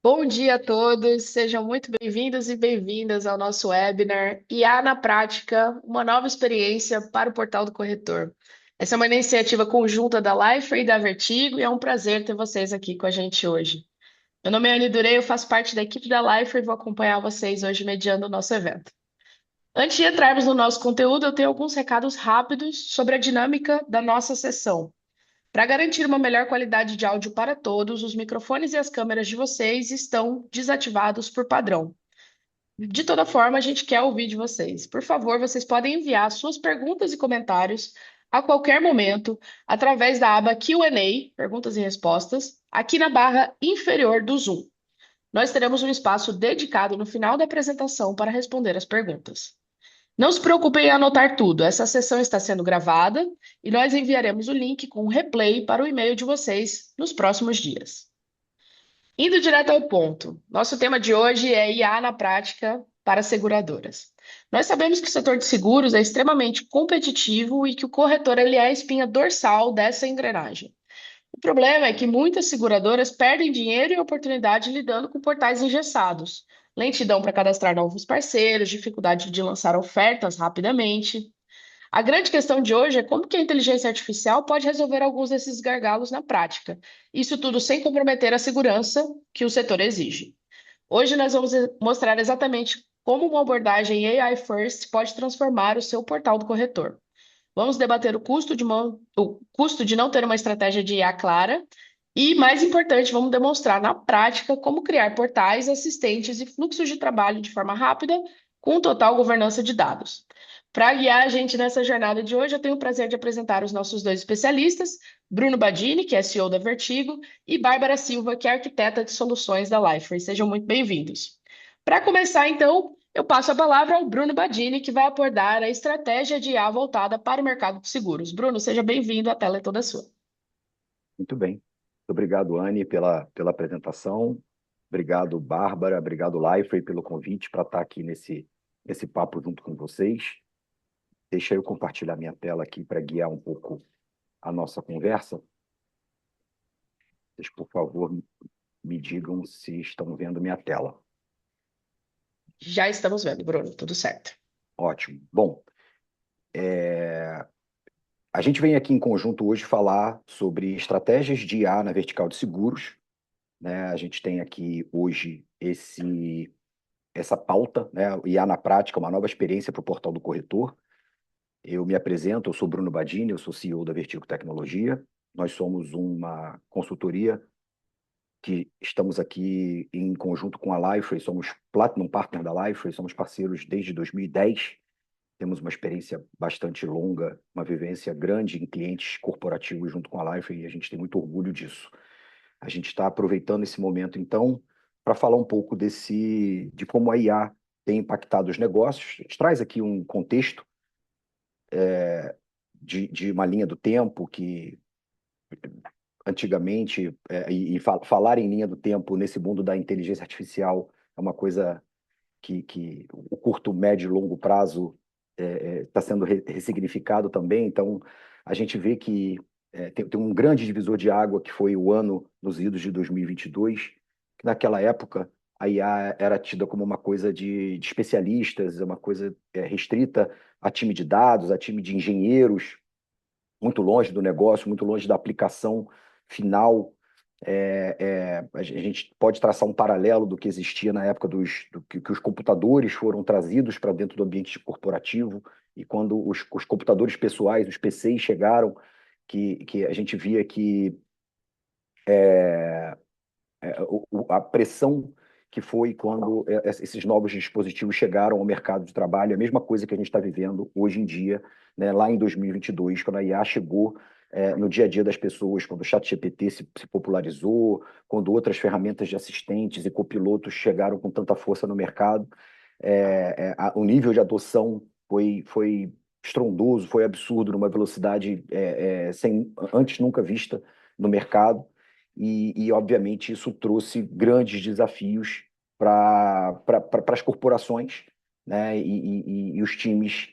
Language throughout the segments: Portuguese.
Bom dia a todos, sejam muito bem-vindos e bem-vindas ao nosso webinar IA na Prática, uma nova experiência para o Portal do Corretor. Essa é uma iniciativa conjunta da Lifer e da Vertigo e é um prazer ter vocês aqui com a gente hoje. Meu nome é Anne Durei, eu faço parte da equipe da Lifer e vou acompanhar vocês hoje mediando o nosso evento. Antes de entrarmos no nosso conteúdo, eu tenho alguns recados rápidos sobre a dinâmica da nossa sessão. Para garantir uma melhor qualidade de áudio para todos, os microfones e as câmeras de vocês estão desativados por padrão. De toda forma, a gente quer ouvir de vocês. Por favor, vocês podem enviar suas perguntas e comentários a qualquer momento através da aba Q&A, perguntas e respostas, aqui na barra inferior do Zoom. Nós teremos um espaço dedicado no final da apresentação para responder as perguntas. Não se preocupem em anotar tudo. Essa sessão está sendo gravada e nós enviaremos o link com o replay para o e-mail de vocês nos próximos dias. Indo direto ao ponto, nosso tema de hoje é IA na prática para seguradoras. Nós sabemos que o setor de seguros é extremamente competitivo e que o corretor ele é a espinha dorsal dessa engrenagem. O problema é que muitas seguradoras perdem dinheiro e oportunidade lidando com portais engessados, lentidão para cadastrar novos parceiros, dificuldade de lançar ofertas rapidamente. A grande questão de hoje é como que a inteligência artificial pode resolver alguns desses gargalos na prática. Isso tudo sem comprometer a segurança que o setor exige. Hoje nós vamos mostrar exatamente como uma abordagem AI First pode transformar o seu portal do corretor. Vamos debater o custo de não ter uma estratégia de IA clara e, mais importante, vamos demonstrar na prática como criar portais, assistentes e fluxos de trabalho de forma rápida, com total governança de dados. Para guiar a gente nessa jornada de hoje, eu tenho o prazer de apresentar os nossos dois especialistas, Bruno Badini, que é CEO da Vertigo, e Bárbara Silva, que é arquiteta de soluções da Lifer. Sejam muito bem-vindos. Para começar, então, eu passo a palavra ao Bruno Badini, que vai abordar a estratégia de IA voltada para o mercado de seguros. Bruno, seja bem-vindo, a tela é toda sua. Muito bem. Muito obrigado, Anne, pela apresentação. Obrigado, Bárbara. Obrigado, Leifert, pelo convite para estar aqui nesse papo junto com vocês. Deixa eu compartilhar minha tela aqui para guiar um pouco a nossa conversa. Vocês, por favor, me digam se estão vendo minha tela. Já estamos vendo, Bruno, tudo certo. Ótimo. Bom, a gente vem aqui em conjunto hoje falar sobre estratégias de IA na vertical de seguros, né? A gente tem aqui hoje essa pauta, né? IA na prática, uma nova experiência para o portal do corretor. Eu me apresento, eu sou Bruno Badini, eu sou CEO da Vertigo Tecnologia. Nós somos uma consultoria que estamos aqui em conjunto com a Lifer, somos Platinum Partner da Lifer, somos parceiros desde 2010. Temos uma experiência bastante longa, uma vivência grande em clientes corporativos junto com a Lifer e a gente tem muito orgulho disso. A gente está aproveitando esse momento, então, para falar um pouco de como a IA tem impactado os negócios. A gente traz aqui um contexto de uma linha do tempo que antigamente, falar em linha do tempo nesse mundo da inteligência artificial é uma coisa que o curto, médio e longo prazo está sendo ressignificado também. Então, a gente vê que tem um grande divisor de água que foi o ano nos idos de 2022, que naquela época a IA era tida como uma coisa de especialistas, uma coisa restrita a time de dados, a time de engenheiros, muito longe do negócio, muito longe da aplicação final. A gente pode traçar um paralelo do que existia na época que os computadores foram trazidos para dentro do ambiente corporativo e quando os computadores pessoais, os PCs chegaram, que a gente via que a pressão que foi quando esses novos dispositivos chegaram ao mercado de trabalho, a mesma coisa que a gente está vivendo hoje em dia, né, lá em 2022, quando a IA chegou no dia a dia das pessoas, quando o ChatGPT se popularizou, quando outras ferramentas de assistentes e copilotos chegaram com tanta força no mercado, o nível de adoção foi estrondoso, foi absurdo, numa velocidade antes nunca vista no mercado. Obviamente, isso trouxe grandes desafios para as corporações, né? E os times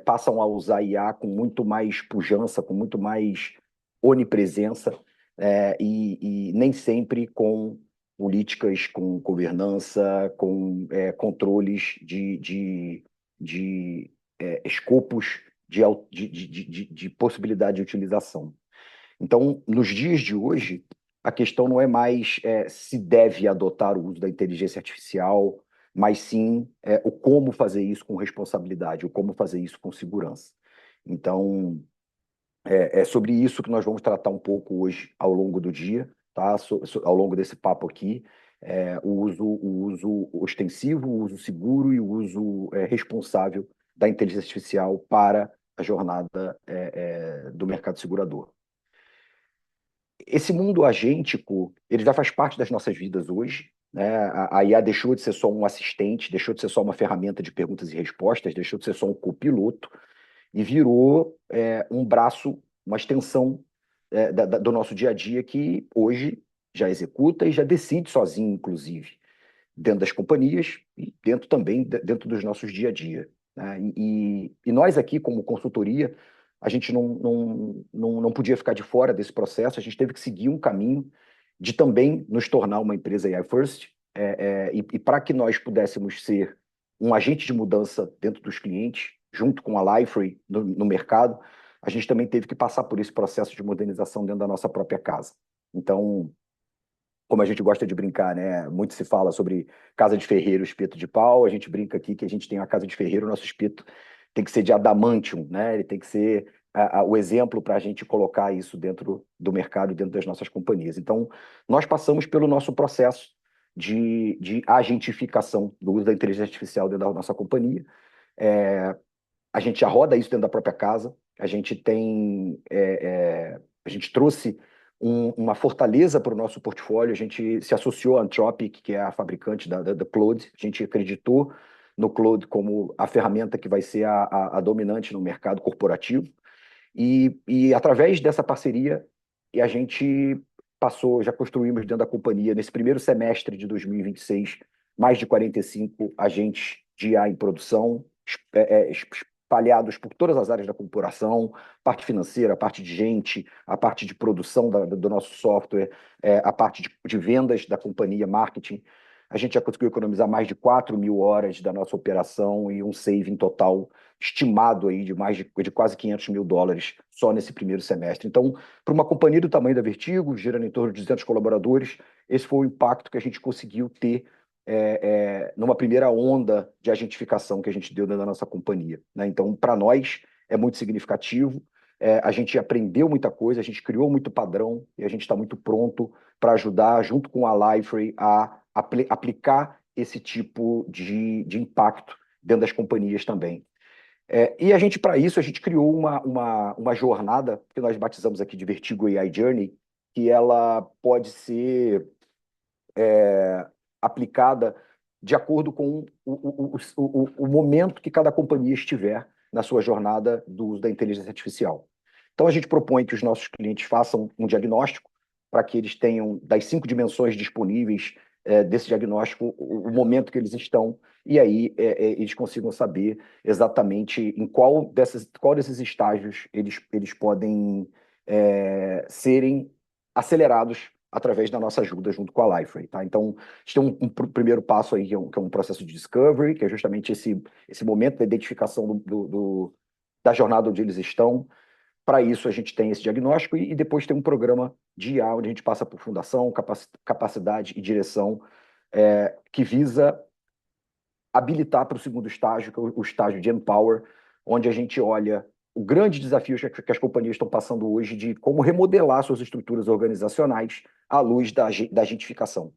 passam a usar IA com muito mais pujança, com muito mais onipresença, e nem sempre com políticas, com governança, com controles de escopos de possibilidade de utilização. Então, nos dias de hoje, a questão não é mais se deve adotar o uso da inteligência artificial, mas sim o como fazer isso com responsabilidade, o como fazer isso com segurança. Então, é sobre isso que nós vamos tratar um pouco hoje ao longo do dia, tá? Ao longo desse papo aqui, o uso ostensivo, o uso seguro e o uso responsável da inteligência artificial para a jornada do mercado segurador. Esse mundo agêntico, ele já faz parte das nossas vidas hoje, né? A IA deixou de ser só um assistente, deixou de ser só uma ferramenta de perguntas e respostas, deixou de ser só um copiloto e virou um braço, uma extensão do nosso dia a dia que hoje já executa e já decide sozinho, inclusive, dentro das companhias e dentro também dentro dos nossos dia a dia, né? E nós aqui, como consultoria, a gente não podia ficar de fora desse processo, a gente teve que seguir um caminho de também nos tornar uma empresa AI First, e para que nós pudéssemos ser um agente de mudança dentro dos clientes, junto com a Liferay no mercado, a gente também teve que passar por esse processo de modernização dentro da nossa própria casa. Então, como a gente gosta de brincar, né? Muito se fala sobre casa de ferreiro, espeto de pau. A gente brinca aqui que a gente tem uma casa de ferreiro, o nosso espeto tem que ser de adamantium, né? Ele tem que ser o exemplo para a gente colocar isso dentro do mercado, dentro das nossas companhias. Então, nós passamos pelo nosso processo de agentificação do uso da inteligência artificial dentro da nossa companhia. A gente já roda isso dentro da própria casa. A gente tem, a gente trouxe uma fortaleza para o nosso portfólio. A gente se associou à Anthropic, que é a fabricante da Claude. A gente acreditou no Claude como a ferramenta que vai ser a dominante no mercado corporativo. E através dessa parceria, a gente já construímos dentro da companhia, nesse primeiro semestre de 2026, mais de 45 agentes de IA em produção, espalhados por todas as áreas da corporação, parte financeira, a parte de gente, a parte de produção do nosso software, a parte de vendas da companhia, marketing. A gente já conseguiu economizar mais de 4.000 horas da nossa operação e um saving total estimado aí de quase US$ 500.000 só nesse primeiro semestre. Então, para uma companhia do tamanho da Vertigo, gerando em torno de 200 colaboradores, esse foi o impacto que a gente conseguiu ter numa primeira onda de agentificação que a gente deu dentro da nossa companhia, né? Então, para nós, é muito significativo. A gente aprendeu muita coisa, a gente criou muito padrão e a gente está muito pronto para ajudar, junto com a Liferay, a aplicar esse tipo de impacto dentro das companhias também. E a gente, para isso, a gente criou uma jornada que nós batizamos aqui de Vertigo AI Journey, que ela pode ser aplicada de acordo com o momento que cada companhia estiver na sua jornada do uso da inteligência artificial. Então, a gente propõe que os nossos clientes façam um diagnóstico para que eles tenham, das 5 dimensões disponíveis desse diagnóstico, o momento que eles estão, e aí eles consigam saber exatamente em qual desses estágios eles podem serem acelerados através da nossa ajuda junto com a Liferay, tá? Então, a gente tem um primeiro passo aí, que é um processo de discovery, que é justamente esse momento da identificação da jornada onde eles estão. Para isso, a gente tem esse diagnóstico e depois tem um programa de IA, onde a gente passa por fundação, capacidade e direção, que visa habilitar para o segundo estágio, que é o estágio de Empower, onde a gente olha o grande desafio que as companhias estão passando hoje de como remodelar suas estruturas organizacionais à luz da agentificação.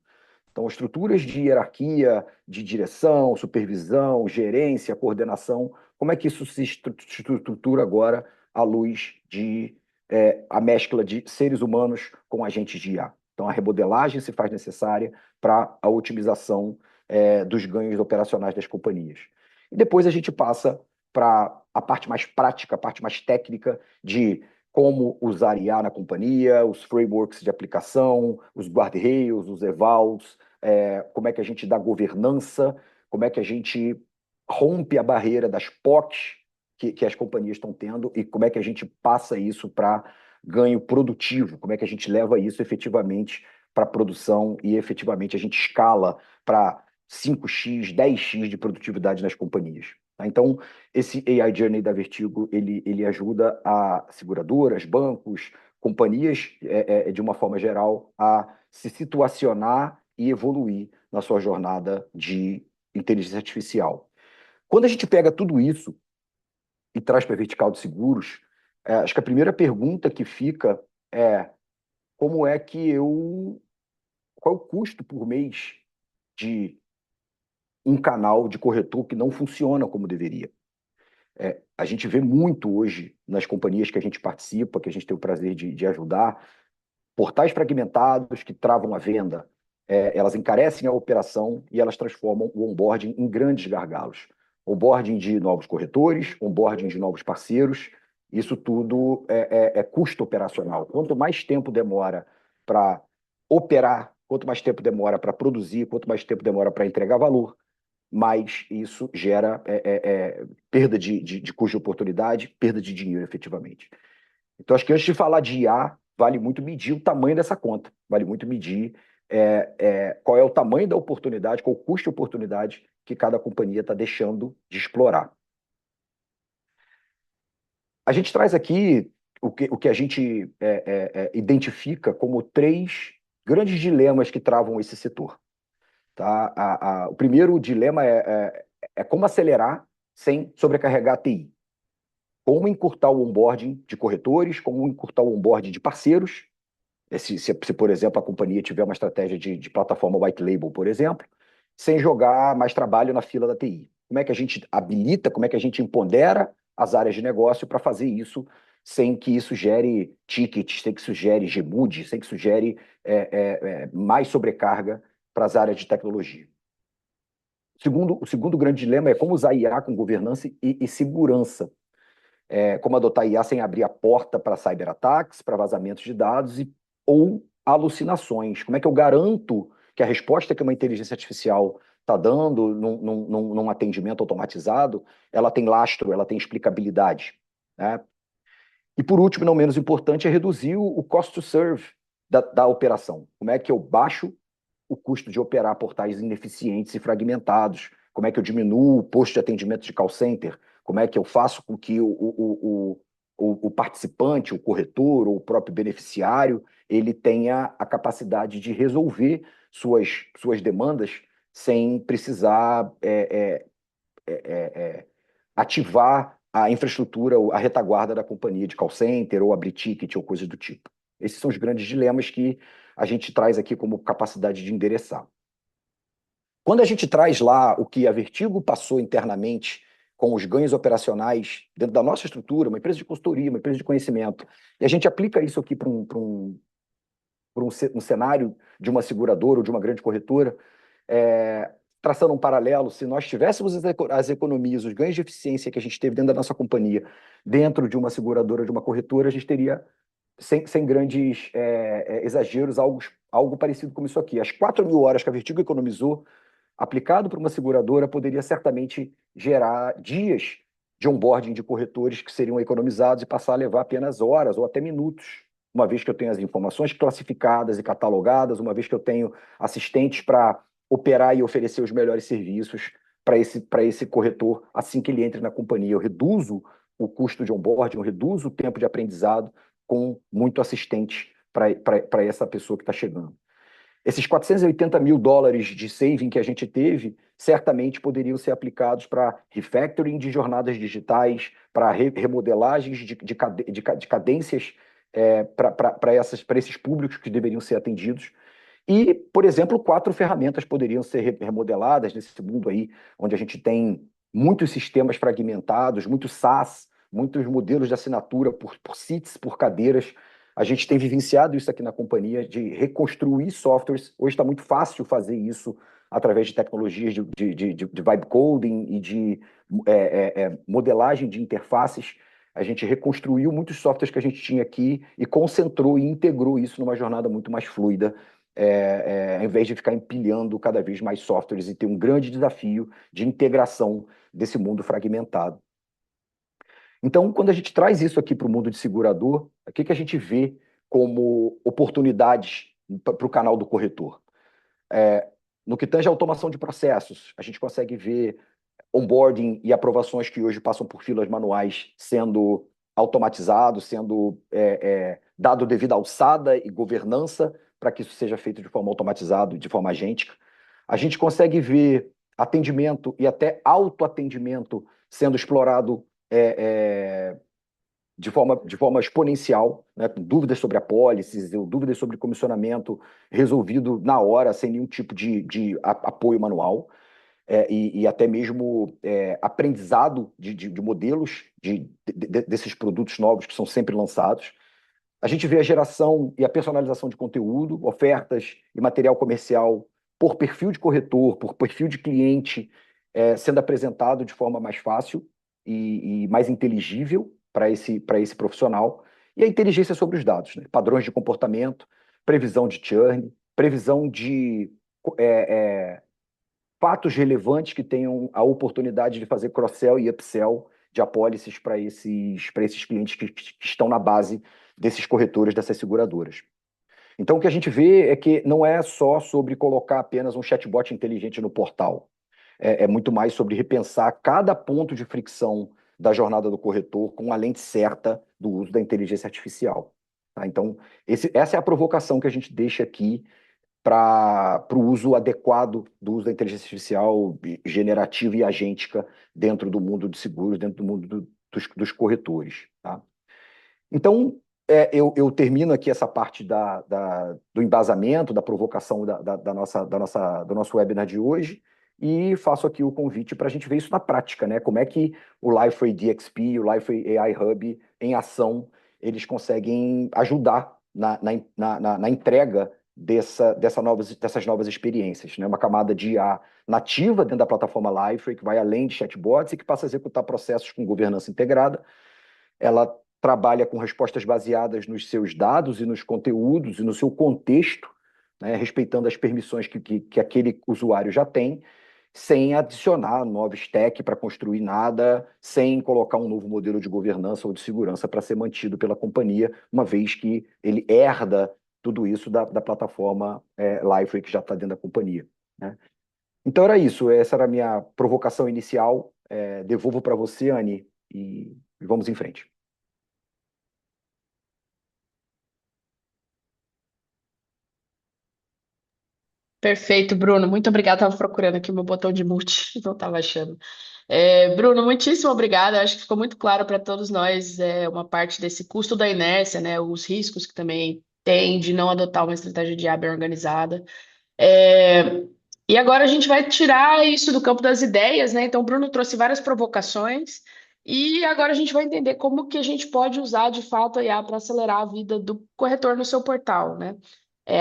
Então, estruturas de hierarquia, de direção, supervisão, gerência, coordenação, como é que isso se estrutura agora à luz a mescla de seres humanos com agentes de IA? Então, a remodelagem se faz necessária para a otimização dos ganhos operacionais das companhias. E depois a gente passa para a parte mais prática, a parte mais técnica de como usar IA na companhia, os frameworks de aplicação, os guardrails, os evals, como é que a gente dá governança, como é que a gente rompe a barreira das POCs que as companhias estão tendo e como é que a gente passa isso para ganho produtivo, como é que a gente leva isso efetivamente para produção e efetivamente a gente escala para 5x, 10x de produtividade nas companhias. Tá? Então, esse AI Journey da Vertigo, ele ajuda a seguradoras, bancos, companhias, de uma forma geral, a se situacionar e evoluir na sua jornada de inteligência artificial. Quando a gente pega tudo isso e traz para a vertical de seguros, acho que a primeira pergunta que fica é como é que eu... Qual é o custo por mês de um canal de corretor que não funciona como deveria? A gente vê muito hoje nas companhias que a gente participa, que a gente tem o prazer de ajudar, portais fragmentados que travam a venda, elas encarecem a operação e elas transformam o onboarding em grandes gargalos. Onboarding de novos corretores, onboarding de novos parceiros, isso tudo é custo operacional. Quanto mais tempo demora para operar, quanto mais tempo demora para produzir, quanto mais tempo demora para entregar valor, mais isso gera perda de custo de oportunidade, perda de dinheiro efetivamente. Então, acho que antes de falar de IA, vale muito medir o tamanho dessa conta, vale muito medir qual é o tamanho da oportunidade, qual o custo de oportunidade que cada companhia está deixando de explorar. A gente traz aqui o que a gente identifica como 3 grandes dilemas que travam esse setor. Tá? O primeiro dilema é como acelerar sem sobrecarregar a TI. Como encurtar o onboarding de corretores, como encurtar o onboarding de parceiros. Se, por exemplo, a companhia tiver uma estratégia de plataforma white label, por exemplo, sem jogar mais trabalho na fila da TI. Como é que a gente habilita, como é que a gente empodera as áreas de negócio para fazer isso sem que isso gere tickets, sem que isso gere GMUD, sem que isso gere mais sobrecarga para as áreas de tecnologia. O segundo grande dilema é como usar IA com governança e segurança. Como adotar IA sem abrir a porta para cyberataques, para vazamentos de dados ou alucinações. Como é que eu garanto que a resposta que uma inteligência artificial está dando num atendimento automatizado, ela tem lastro, ela tem explicabilidade, né? E por último, não menos importante, é reduzir o cost to serve da operação. Como é que eu baixo o custo de operar portais ineficientes e fragmentados? Como é que eu diminuo o posto de atendimento de call center? Como é que eu faço com que o participante, o corretor ou o próprio beneficiário, ele tenha a capacidade de resolver suas demandas sem precisar ativar a infraestrutura, a retaguarda da companhia de call center ou abrir ticket ou coisa do tipo. Esses são os grandes dilemas que a gente traz aqui como capacidade de endereçar. Quando a gente traz lá o que a Vertigo passou internamente com os ganhos operacionais dentro da nossa estrutura, uma empresa de consultoria, uma empresa de conhecimento, e a gente aplica isso aqui para um cenário de uma seguradora ou de uma grande corretora, traçando um paralelo, se nós tivéssemos as economias, os ganhos de eficiência que a gente teve dentro da nossa companhia, dentro de uma seguradora, de uma corretora, a gente teria, sem grandes exageros, algo parecido com isso aqui. As 4.000 horas que a Vertigo economizou, aplicado para uma seguradora, poderia certamente gerar dias de onboarding de corretores que seriam economizados e passar a levar apenas horas ou até minutos, uma vez que eu tenho as informações classificadas e catalogadas, uma vez que eu tenho assistentes para operar e oferecer os melhores serviços para esse corretor assim que ele entre na companhia. Eu reduzo o custo de onboarding, eu reduzo o tempo de aprendizado com muito assistente para essa pessoa que está chegando. Esses 480 mil dólares de saving que a gente teve, certamente poderiam ser aplicados para refactoring de jornadas digitais, para remodelagens de cadências para esses públicos que deveriam ser atendidos. E, por exemplo, 4 ferramentas poderiam ser remodeladas nesse mundo aí, onde a gente tem muitos sistemas fragmentados, muitos SaaS, muitos modelos de assinatura por seats, por cadeiras. A gente tem vivenciado isso aqui na companhia, de reconstruir softwares. Hoje está muito fácil fazer isso através de tecnologias de vibe coding e de modelagem de interfaces. A gente reconstruiu muitos softwares que a gente tinha aqui e concentrou e integrou isso numa jornada muito mais fluida, ao invés de ficar empilhando cada vez mais softwares e ter um grande desafio de integração desse mundo fragmentado. Então, quando a gente traz isso aqui para o mundo de segurador, o que a gente vê como oportunidades para o canal do corretor. No que tange a automação de processos, a gente consegue ver onboarding e aprovações que hoje passam por filas manuais sendo automatizados, sendo dado devida alçada e governança para que isso seja feito de forma automatizada, de forma agêntica. A gente consegue ver atendimento e até autoatendimento sendo explorado de forma exponencial, né, com dúvidas sobre apólices, dúvidas sobre comissionamento resolvido na hora, sem nenhum tipo de apoio manual, e até mesmo aprendizado de modelos desses produtos novos que são sempre lançados. A gente vê a geração e a personalização de conteúdo, ofertas e material comercial por perfil de corretor, por perfil de cliente, sendo apresentado de forma mais fácil e mais inteligível para esse profissional. E a inteligência sobre os dados, né? Padrões de comportamento, previsão de churn, previsão de fatos relevantes que tenham a oportunidade de fazer cross-sell e upsell de apólices para esses clientes que estão na base desses corretores, dessas seguradoras. Então, o que a gente vê é que não é só sobre colocar apenas um chatbot inteligente no portal. É muito mais sobre repensar cada ponto de fricção da jornada do corretor com a lente certa do uso da inteligência artificial. Tá? Então, essa é a provocação que a gente deixa aqui para o uso adequado do uso da inteligência artificial generativa e agêntica dentro do mundo de seguros, dentro do mundo dos corretores. Tá? Então, eu termino aqui essa parte do embasamento, da provocação do nosso webinar de hoje e faço aqui o convite para a gente ver isso na prática, né? Como é que o Liferay DXP, o Liferay AI Hub, em ação, eles conseguem ajudar na entrega dessas novas experiências, né? Uma camada de IA nativa dentro da plataforma Liferay, que vai além de chatbots e que passa a executar processos com governança integrada. Ela trabalha com respostas baseadas nos seus dados e nos conteúdos e no seu contexto, né, respeitando as permissões que aquele usuário já tem, sem adicionar novo stack para construir nada, sem colocar um novo modelo de governança ou de segurança para ser mantido pela companhia, uma vez que ele herda tudo isso da plataforma Liferay que já está dentro da companhia. Né? Então era isso, essa era a minha provocação inicial. Devolvo para você, Anne, e vamos em frente. Perfeito, Bruno. Muito obrigada. Estava procurando aqui o meu botão de mute, não estava achando. Bruno, muitíssimo obrigada. Acho que ficou muito claro para todos nós uma parte desse custo da inércia, né? Os riscos que também tem de não adotar uma estratégia de IA bem organizada. É, e agora a gente vai tirar isso do campo das ideias, né? Então, o Bruno trouxe várias provocações e agora a gente vai entender como que a gente pode usar de fato a IA para acelerar a vida do corretor no seu portal, né?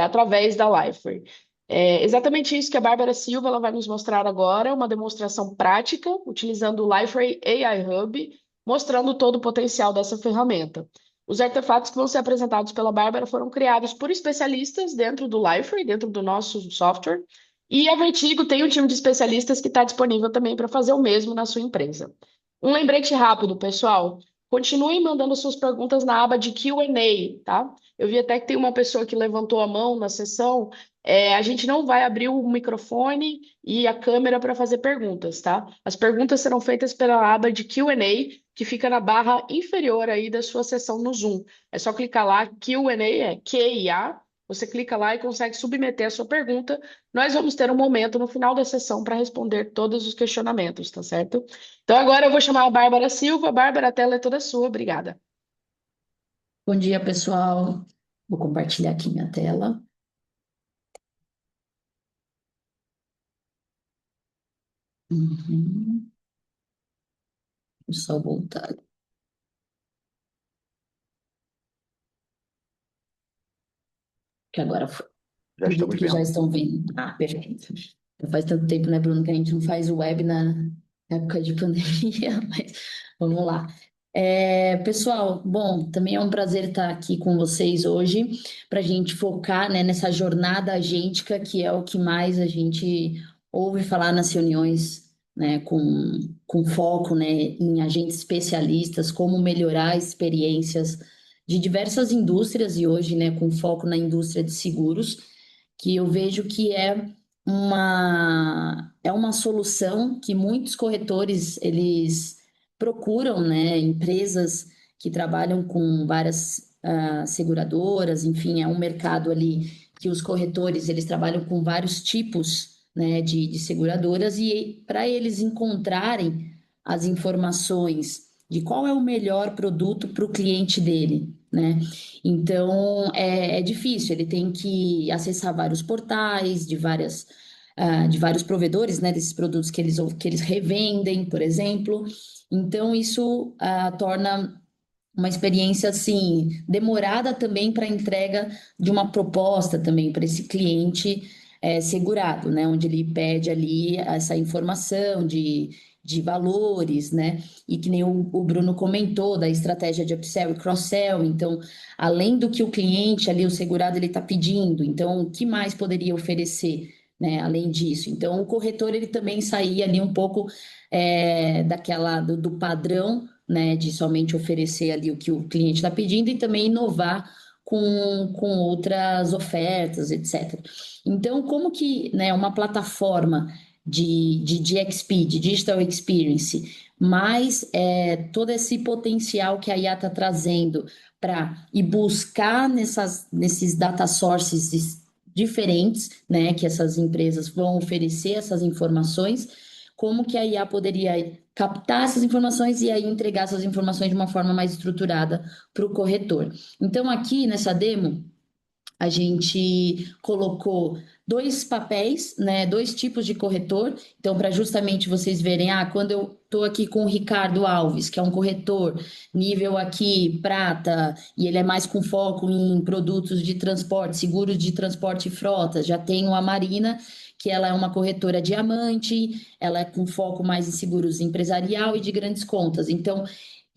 Através da Liferay. É exatamente isso que a Bárbara Silva ela vai nos mostrar agora, uma demonstração prática, utilizando o Liferay AI Hub, mostrando todo o potencial dessa ferramenta. Os artefatos que vão ser apresentados pela Bárbara foram criados por especialistas dentro do Liferay, dentro do nosso software, e a Vertigo tem um time de especialistas que está disponível também para fazer o mesmo na sua empresa. Um lembrete rápido, pessoal. Continuem mandando suas perguntas na aba de Q&A, tá? Eu vi até que tem uma pessoa que levantou a mão na sessão. A gente não vai abrir o microfone e a câmera para fazer perguntas, tá? As perguntas serão feitas pela aba de Q&A, que fica na barra inferior aí da sua sessão no Zoom. É só clicar lá, Q&A é Q&A, você clica lá e consegue submeter a sua pergunta. Nós vamos ter um momento no final da sessão para responder todos os questionamentos, tá certo? Então agora eu vou chamar a Bárbara Silva. Bárbara, a tela é toda sua. Obrigada. Bom dia, pessoal. Vou compartilhar aqui minha tela. Uhum. Vou só voltar. Que agora foi. Já Acredito estamos que já vendo. estão vendo. Ah, perfeito. Já faz tanto tempo, né, Bruno, que a gente não faz o web na época de pandemia, mas vamos lá. Pessoal, bom, também é um prazer estar aqui com vocês hoje para a gente focar, né, nessa jornada agêntica, que é o que mais a gente ouve falar nas reuniões, né, com foco, né, em agentes especialistas, como melhorar experiências de diversas indústrias e hoje, né, com foco na indústria de seguros, que eu vejo que é uma solução que muitos corretores eles procuram, né, empresas que trabalham com várias seguradoras, enfim, é um mercado ali que os corretores eles trabalham com vários tipos, né, de seguradoras e para eles encontrarem as informações de qual é o melhor produto para o cliente dele, né? Então é difícil, ele tem que acessar vários portais de vários provedores, né, desses produtos que eles revendem, por exemplo. Então isso torna uma experiência assim demorada também para a entrega de uma proposta também para esse cliente segurado, né? Onde ele pede ali essa informação de valores, né? E que nem o Bruno comentou da estratégia de upsell e cross-sell. Então, além do que o cliente ali, o segurado, ele está pedindo, então o que mais poderia oferecer? Né, além disso, então o corretor ele também saía ali um pouco do padrão, né, de somente oferecer ali o que o cliente está pedindo e também inovar com outras ofertas, etc. Então, como que, né, uma plataforma de DXP, de Digital Experience, mais todo esse potencial que a IA está trazendo para ir buscar nesses data sources diferentes, né, que essas empresas vão oferecer essas informações, como que a IA poderia captar essas informações e aí entregar essas informações de uma forma mais estruturada para o corretor. Então, aqui nessa demo, a gente colocou dois papéis, né, dois tipos de corretor. Então, para justamente vocês verem, quando eu estou aqui com o Ricardo Alves, que é um corretor nível aqui prata, e ele é mais com foco em produtos de transporte, seguros de transporte e frotas. Já tenho a Marina, que ela é uma corretora diamante, ela é com foco mais em seguros empresarial e de grandes contas. Então,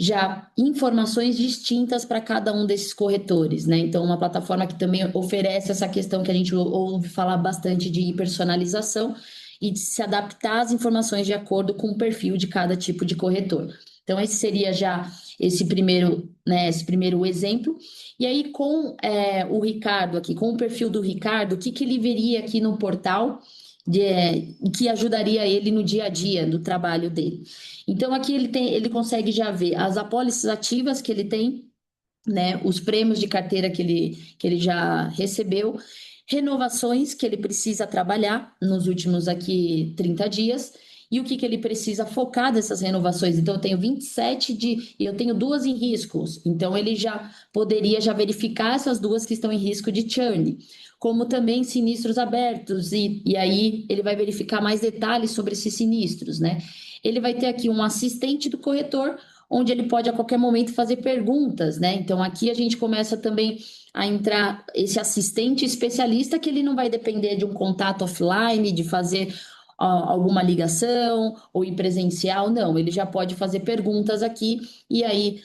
já informações distintas para cada um desses corretores, né? Então, uma plataforma que também oferece essa questão que a gente ouve falar bastante de personalização e de se adaptar às informações de acordo com o perfil de cada tipo de corretor. Então, esse seria já esse primeiro, né, esse primeiro exemplo. E aí, com o Ricardo aqui, com o perfil do Ricardo, o que que ele veria aqui no portal que ajudaria ele no dia a dia do trabalho dele? Então, aqui ele consegue já ver as apólices ativas que ele tem, né? Os prêmios de carteira que ele já recebeu, renovações que ele precisa trabalhar nos últimos aqui 30 dias. E o que ele precisa focar dessas renovações? Então, eu tenho 27 e eu tenho duas em riscos. Então, ele já poderia já verificar essas duas que estão em risco de churn, como também sinistros abertos, e aí ele vai verificar mais detalhes sobre esses sinistros, né? Ele vai ter aqui um assistente do corretor, onde ele pode a qualquer momento fazer perguntas, né? Então aqui a gente começa também a entrar esse assistente especialista que ele não vai depender de um contato offline, de fazer alguma ligação ou ir presencial, não, ele já pode fazer perguntas aqui e aí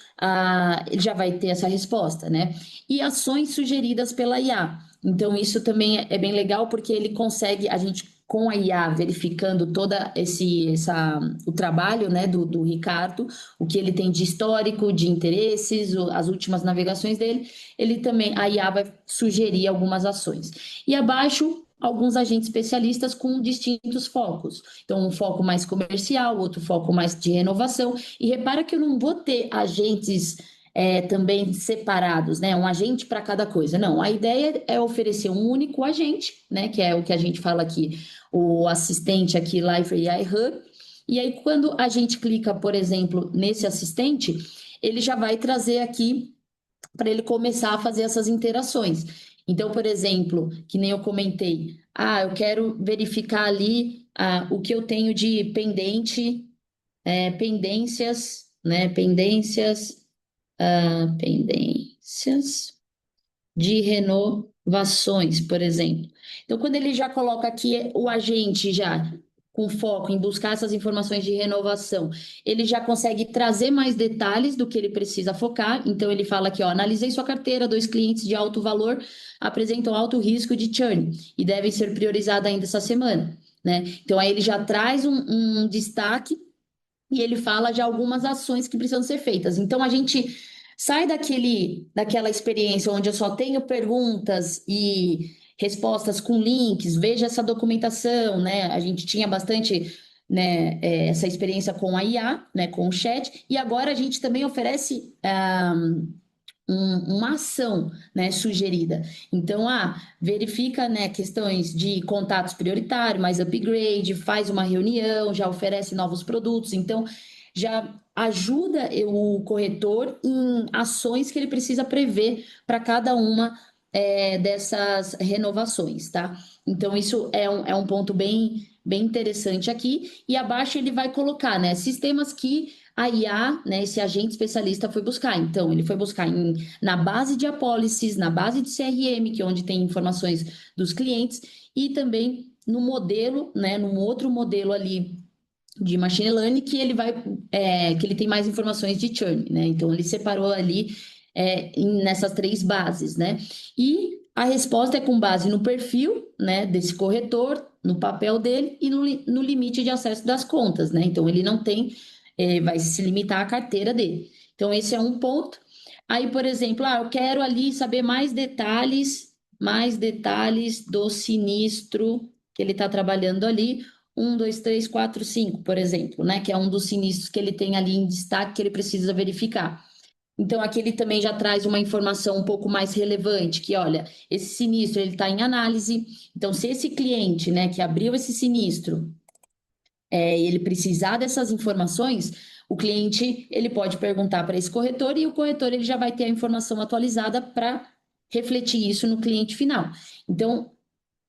ele já vai ter essa resposta, né? E ações sugeridas pela IA. Então, isso também é bem legal porque ele consegue, a gente com a IA verificando o trabalho, né, do Ricardo, o que ele tem de histórico, de interesses, as últimas navegações dele, ele também, a IA vai sugerir algumas ações. E abaixo, alguns agentes especialistas com distintos focos. Então, um foco mais comercial, outro foco mais de renovação. E repara que eu não vou ter agentes também separados, né? Um agente para cada coisa. Não, a ideia é oferecer um único agente, né? Que é o que a gente fala aqui, o assistente aqui, Life AI Hub. E aí, quando a gente clica, por exemplo, nesse assistente, ele já vai trazer aqui para ele começar a fazer essas interações. Então, por exemplo, que nem eu comentei, eu quero verificar ali o que eu tenho de pendências, né? Pendências de renovações, por exemplo. Então, quando ele já coloca aqui o agente já com foco em buscar essas informações de renovação, ele já consegue trazer mais detalhes do que ele precisa focar. Então, ele fala aqui, analisei sua carteira, 2 clientes de alto valor apresentam alto risco de churn e devem ser priorizados ainda essa semana, né? Então, aí ele já traz um destaque e ele fala de algumas ações que precisam ser feitas. Então, a gente sai daquela experiência onde eu só tenho perguntas e respostas com links, veja essa documentação, né? A gente tinha bastante, né, essa experiência com a IA, né, com o chat, e agora a gente também oferece uma ação, né, sugerida. Então, verifica, né, questões de contatos prioritários, mais upgrade, faz uma reunião, já oferece novos produtos. Então, já ajuda o corretor em ações que ele precisa prever para cada uma dessas renovações, tá? Então, isso é um ponto bem interessante aqui. E abaixo ele vai colocar, né, sistemas que a IA, né, esse agente especialista foi buscar. Então, ele foi buscar na base de apólices, na base de CRM, que é onde tem informações dos clientes, e também no modelo, né, num outro modelo ali de machine learning que ele que ele tem mais informações de churn, né? Então, ele separou ali nessas 3 bases, né? E a resposta é com base no perfil, né, desse corretor, no papel dele e no limite de acesso das contas, né? Então, ele não tem, vai se limitar à carteira dele. Então, esse é um ponto. Aí, por exemplo, eu quero ali saber mais detalhes do sinistro que ele está trabalhando ali. 1, 2, 3, 4, 5, por exemplo, né? Que é um dos sinistros que ele tem ali em destaque que ele precisa verificar. Então, aqui ele também já traz uma informação um pouco mais relevante, que, olha, esse sinistro, ele está em análise. Então, se esse cliente, né, que abriu esse sinistro, ele precisar dessas informações, o cliente, ele pode perguntar para esse corretor e o corretor, ele já vai ter a informação atualizada para refletir isso no cliente final. Então,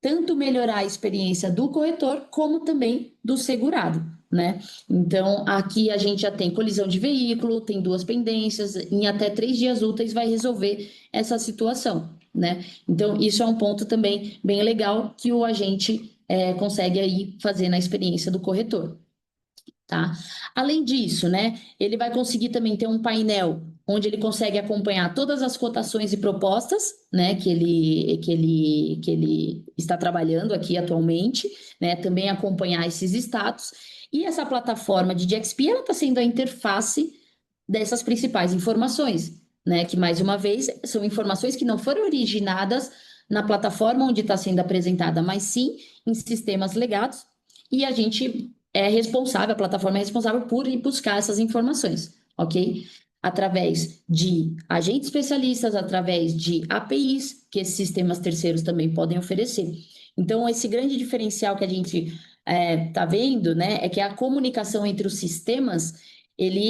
tanto melhorar a experiência do corretor, como também do segurado, né? Então, aqui a gente já tem colisão de veículo, tem 2 pendências, em até 3 dias úteis vai resolver essa situação, né? Então, isso é um ponto também bem legal que o agente consegue aí fazer na experiência do corretor. Tá? Além disso, né, ele vai conseguir também ter um painel onde ele consegue acompanhar todas as cotações e propostas, né, que ele está trabalhando aqui atualmente, né, também acompanhar esses status. E essa plataforma de DXP, ela está sendo a interface dessas principais informações, né, que mais uma vez são informações que não foram originadas na plataforma onde está sendo apresentada, mas sim em sistemas legados, e a gente a plataforma é responsável por ir buscar essas informações, ok? Através de agentes especialistas, através de APIs, que esses sistemas terceiros também podem oferecer. Então, esse grande diferencial que a gente está vendo, né, é que a comunicação entre os sistemas,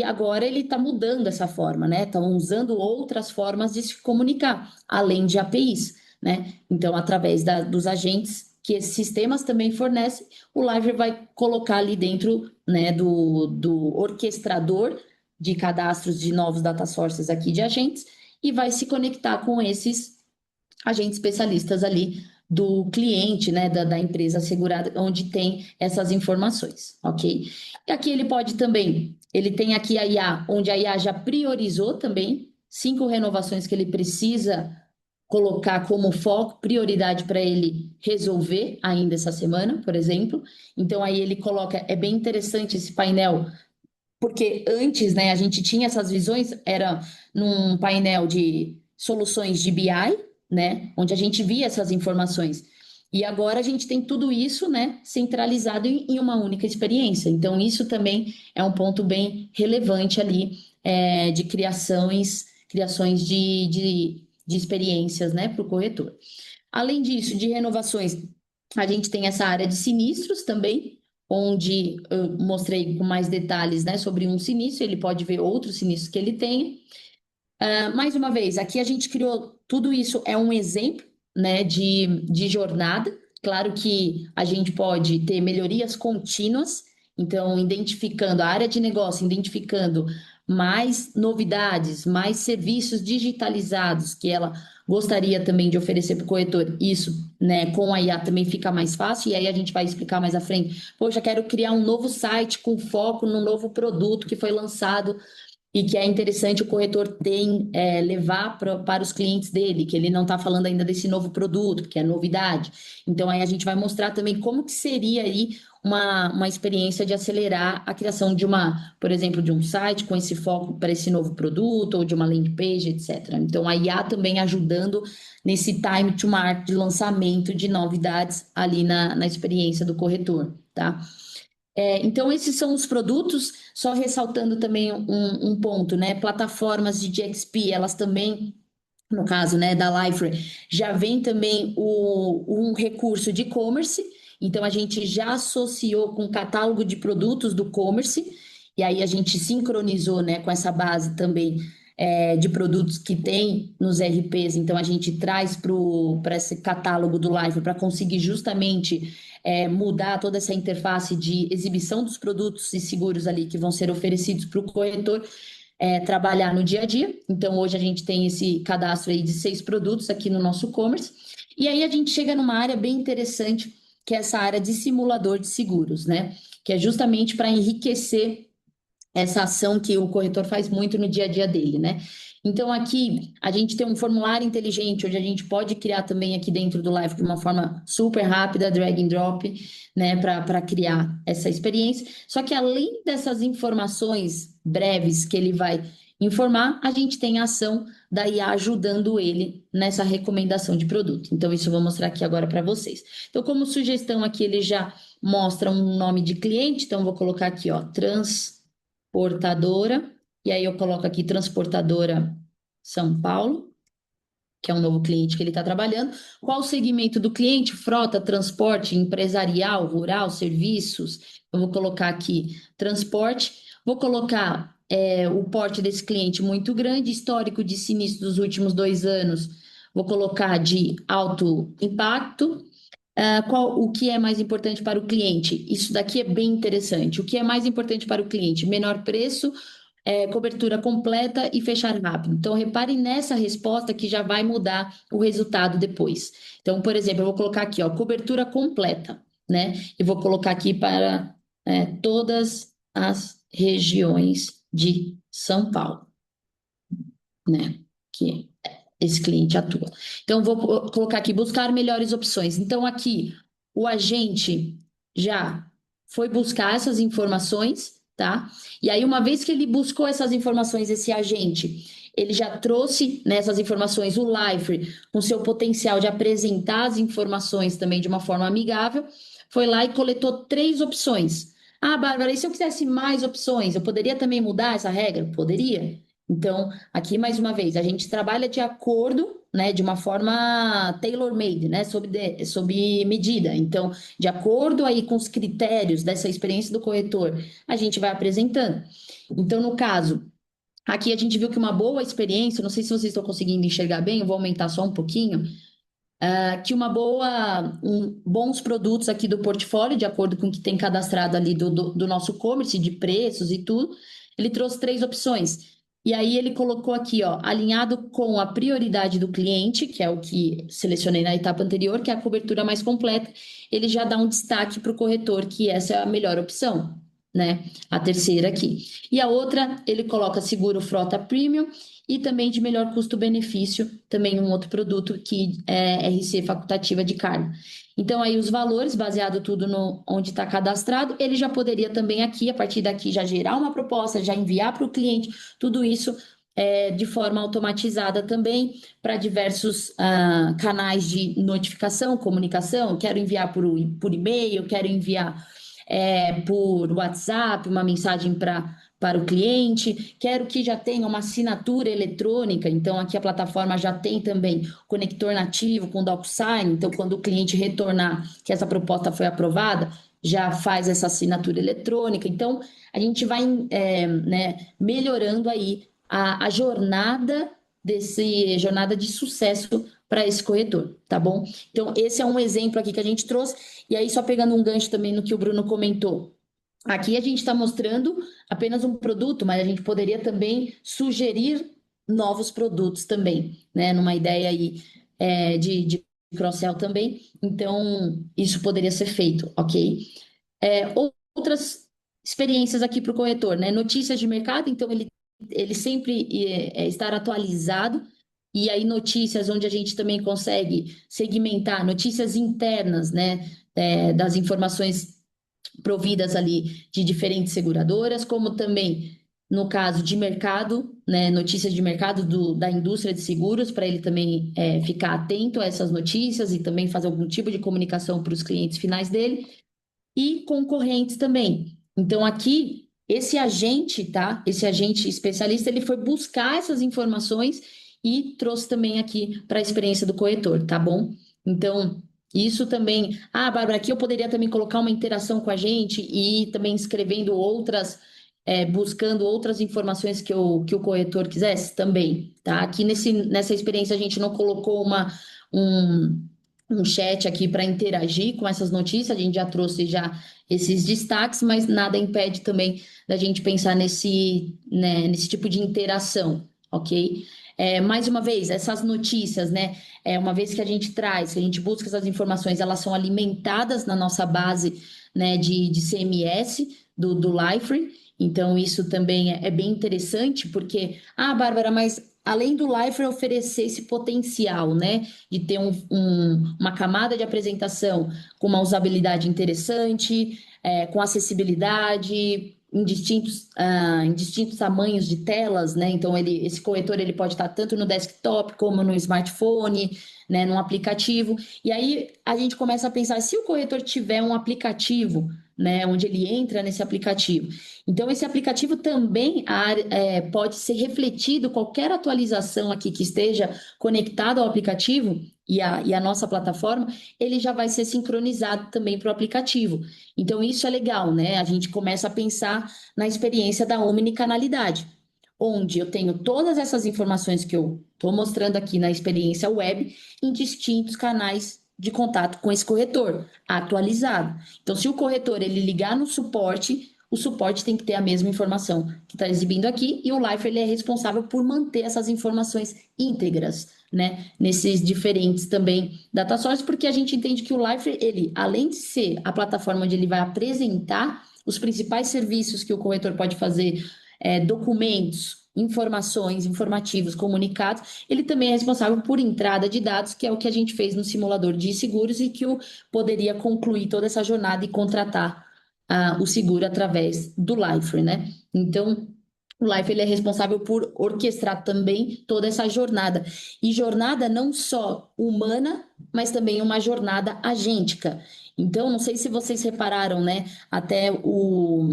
agora ele está mudando essa forma, né? Estão usando outras formas de se comunicar, além de APIs, né? Então, através dos agentes que esses sistemas também fornecem, o Live vai colocar ali dentro, né, do orquestrador de cadastros de novos data sources aqui de agentes e vai se conectar com esses agentes especialistas ali do cliente, né, da empresa segurada, onde tem essas informações, ok? E aqui ele tem aqui a IA, onde a IA já priorizou também 5 renovações que ele precisa colocar como foco, prioridade para ele resolver ainda essa semana, por exemplo. Então, aí ele coloca, é bem interessante esse painel, porque antes, né, a gente tinha essas visões, era num painel de soluções de BI, né, onde a gente via essas informações. E agora a gente tem tudo isso, né, centralizado em uma única experiência. Então, isso também é um ponto bem relevante ali, de criações de experiências, né, para o corretor. Além disso, de renovações, a gente tem essa área de sinistros também, onde eu mostrei com mais detalhes, né, sobre um sinistro, ele pode ver outros sinistros que ele tem. Mais uma vez, aqui a gente criou, tudo isso é um exemplo, né, de jornada. Claro que a gente pode ter melhorias contínuas, então, identificando a área de negócio, identificando mais novidades, mais serviços digitalizados que ela gostaria também de oferecer para o corretor. Isso, né, com a IA também fica mais fácil, e aí a gente vai explicar mais à frente. Poxa, quero criar um novo site com foco no novo produto que foi lançado e que é interessante o corretor levar para os clientes dele, que ele não está falando ainda desse novo produto, que é novidade. Então, aí a gente vai mostrar também como que seria aí uma experiência de acelerar a criação de por exemplo, de um site com esse foco para esse novo produto, ou de uma landing page, etc. Então, a IA também ajudando nesse time to market de lançamento de novidades ali na experiência do corretor, tá? Então, esses são os produtos, só ressaltando também um ponto, né? Plataformas de GXP, elas também, no caso, né, da Liferay, já vem também um recurso de e-commerce, então a gente já associou com o catálogo de produtos do e-commerce, e aí a gente sincronizou, né, com essa base também de produtos que tem nos RPs, então a gente traz para esse catálogo do Liferay para conseguir justamente mudar toda essa interface de exibição dos produtos e seguros ali que vão ser oferecidos para o corretor trabalhar no dia a dia. Então, hoje a gente tem esse cadastro aí de 6 produtos aqui no nosso e-commerce. E aí a gente chega numa área bem interessante, que é essa área de simulador de seguros, né? Que é justamente para enriquecer essa ação que o corretor faz muito no dia a dia dele, né? Então, aqui a gente tem um formulário inteligente, onde a gente pode criar também aqui dentro do Live de uma forma super rápida, drag and drop, né, para criar essa experiência. Só que além dessas informações breves que ele vai informar, a gente tem a ação da IA ajudando ele nessa recomendação de produto. Então, isso eu vou mostrar aqui agora para vocês. Então, como sugestão aqui, ele já mostra um nome de cliente, então vou colocar aqui, ó, transportadora, e aí eu coloco aqui transportadora São Paulo, que é um novo cliente que ele está trabalhando. Qual o segmento do cliente? Frota, transporte, empresarial, rural, serviços. Eu vou colocar aqui transporte. Vou colocar o porte desse cliente muito grande, histórico de sinistro dos últimos 2 anos. Vou colocar de alto impacto. O que é mais importante para o cliente? Isso daqui é bem interessante. O que é mais importante para o cliente? Menor preço, cobertura completa e fechar rápido. Então, reparem nessa resposta que já vai mudar o resultado depois. Então, por exemplo, eu vou colocar aqui, ó, cobertura completa, né? E vou colocar aqui para todas as regiões de São Paulo, né? Que esse cliente atua. Então, vou colocar aqui, buscar melhores opções. Então, aqui, o agente já foi buscar essas informações, tá? E aí, uma vez que ele buscou essas informações, esse agente, ele já trouxe nessas informações o Liferay, com seu potencial de apresentar as informações também de uma forma amigável, foi lá e coletou 3 opções. Ah, Bárbara, e se eu quisesse mais opções, eu poderia também mudar essa regra? Poderia. Então, aqui mais uma vez, a gente trabalha de acordo, né, de uma forma tailor-made, né, sob medida. Então, de acordo aí com os critérios dessa experiência do corretor, a gente vai apresentando. Então, no caso, aqui a gente viu que uma boa experiência, não sei se vocês estão conseguindo enxergar bem, eu vou aumentar só um pouquinho, que bons produtos aqui do portfólio, de acordo com o que tem cadastrado ali do nosso e-commerce, de preços e tudo, ele trouxe 3 opções. E aí ele colocou aqui, ó, alinhado com a prioridade do cliente, que é o que selecionei na etapa anterior, que é a cobertura mais completa, ele já dá um destaque para o corretor, que essa é a melhor opção, né? A terceira aqui. E a outra, ele coloca seguro frota premium e também de melhor custo-benefício, também um outro produto que é RC facultativa de carga. Então, aí os valores, baseado tudo no onde está cadastrado, ele já poderia também aqui, a partir daqui, já gerar uma proposta, já enviar para o cliente, tudo isso de forma automatizada também para diversos canais de notificação, comunicação. Quero enviar por e-mail, quero enviar por WhatsApp, uma mensagem para o cliente, quero que já tenha uma assinatura eletrônica, então aqui a plataforma já tem também conector nativo com DocuSign, então quando o cliente retornar que essa proposta foi aprovada, já faz essa assinatura eletrônica, então a gente vai né, melhorando aí a jornada de sucesso para esse corretor, tá bom? Então esse é um exemplo aqui que a gente trouxe, e aí só pegando um gancho também no que o Bruno comentou, aqui a gente está mostrando apenas um produto, mas a gente poderia também sugerir novos produtos também, né? Numa ideia aí de cross-sell também. Então, isso poderia ser feito, ok? Outras experiências aqui para o corretor, né? Notícias de mercado, então ele ele sempre estar atualizado, e aí notícias onde a gente também consegue segmentar notícias internas, né, das informações providas ali de diferentes seguradoras, como também no caso de mercado, né, notícias de mercado da indústria de seguros, para ele também ficar atento a essas notícias e também fazer algum tipo de comunicação para os clientes finais dele e concorrentes também. Então, aqui, esse agente, tá? Esse agente especialista, ele foi buscar essas informações e trouxe também aqui para a experiência do corretor, tá bom? Então, isso também. Ah, Bárbara, aqui eu poderia também colocar uma interação com a gente e ir também escrevendo outras. Buscando outras informações que o corretor quisesse também, tá? Aqui nessa experiência a gente não colocou um, um chat aqui para interagir com essas notícias, a gente já trouxe já esses destaques, mas nada impede também da gente pensar né, nesse tipo de interação, ok? Mais uma vez, essas notícias, né? Uma vez que a gente traz, que a gente busca essas informações, elas são alimentadas na nossa base, né, de CMS do Liferay. Então, isso também é bem interessante, porque, Bárbara, mas além do Liferay oferecer esse potencial, né? De ter uma camada de apresentação com uma usabilidade interessante, com acessibilidade, em distintos tamanhos de telas, né? Então, esse corretor ele pode estar tanto no desktop como no smartphone, né? No aplicativo. E aí a gente começa a pensar, se o corretor tiver um aplicativo, né? Onde ele entra nesse aplicativo. Então, esse aplicativo também pode ser refletido, qualquer atualização aqui que esteja conectado ao aplicativo e a nossa plataforma, ele já vai ser sincronizado também para o aplicativo. Então, isso é legal, né? A gente começa a pensar na experiência da omnicanalidade, onde eu tenho todas essas informações que eu estou mostrando aqui na experiência web em distintos canais de contato com esse corretor, atualizado. Então, se o corretor ele ligar no suporte, o suporte tem que ter a mesma informação que está exibindo aqui, e o Lifer ele é responsável por manter essas informações íntegras, né, nesses diferentes também data sources, porque a gente entende que o Lifer, ele, além de ser a plataforma onde ele vai apresentar os principais serviços que o corretor pode fazer, documentos, informações, informativos, comunicados, ele também é responsável por entrada de dados, que é o que a gente fez no simulador de seguros e que poderia concluir toda essa jornada e contratar o seguro através do Lifer, né? Então, o Life ele é responsável por orquestrar também toda essa jornada. E jornada não só humana, mas também uma jornada agêntica. Então, não sei se vocês repararam, né? Até o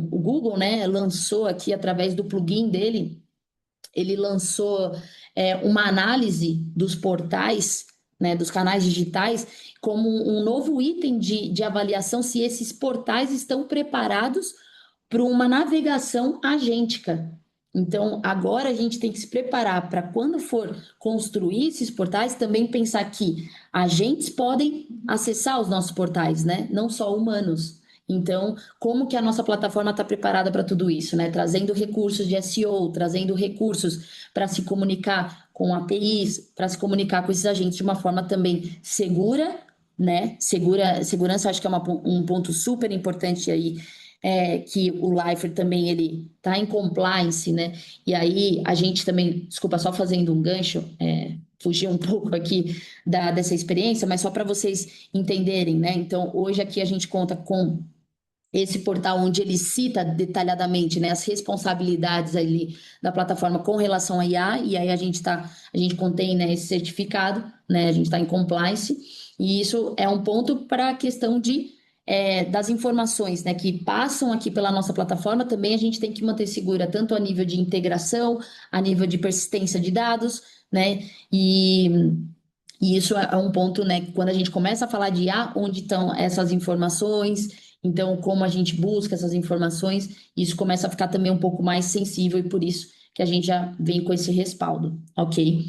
Google, né, lançou aqui através do plugin dele, ele lançou uma análise dos portais, né, dos canais digitais, como um novo item de avaliação se esses portais estão preparados para uma navegação agêntica. Então, agora a gente tem que se preparar para quando for construir esses portais, também pensar que agentes podem acessar os nossos portais, né? Não só humanos. Então, como que a nossa plataforma está preparada para tudo isso, né? Trazendo recursos de SEO, trazendo recursos para se comunicar com APIs, para se comunicar com esses agentes de uma forma também segura, né? Segurança, acho que é um ponto super importante aí, que o Lifer também ele está em compliance, né? E aí a gente também, desculpa, só fazendo um gancho, fugir um pouco aqui dessa experiência, mas só para vocês entenderem, né? Então, hoje aqui a gente conta com esse portal onde ele cita detalhadamente, né, as responsabilidades ali da plataforma com relação à IA, e aí a gente contém, né, esse certificado, né, a gente está em compliance, e isso é um ponto para a questão das informações, né, que passam aqui pela nossa plataforma, também a gente tem que manter segura, tanto a nível de integração, a nível de persistência de dados, né, e isso é um ponto, né, que quando a gente começa a falar de IA, onde estão essas informações, então como a gente busca essas informações, isso começa a ficar também um pouco mais sensível e por isso que a gente já vem com esse respaldo, ok?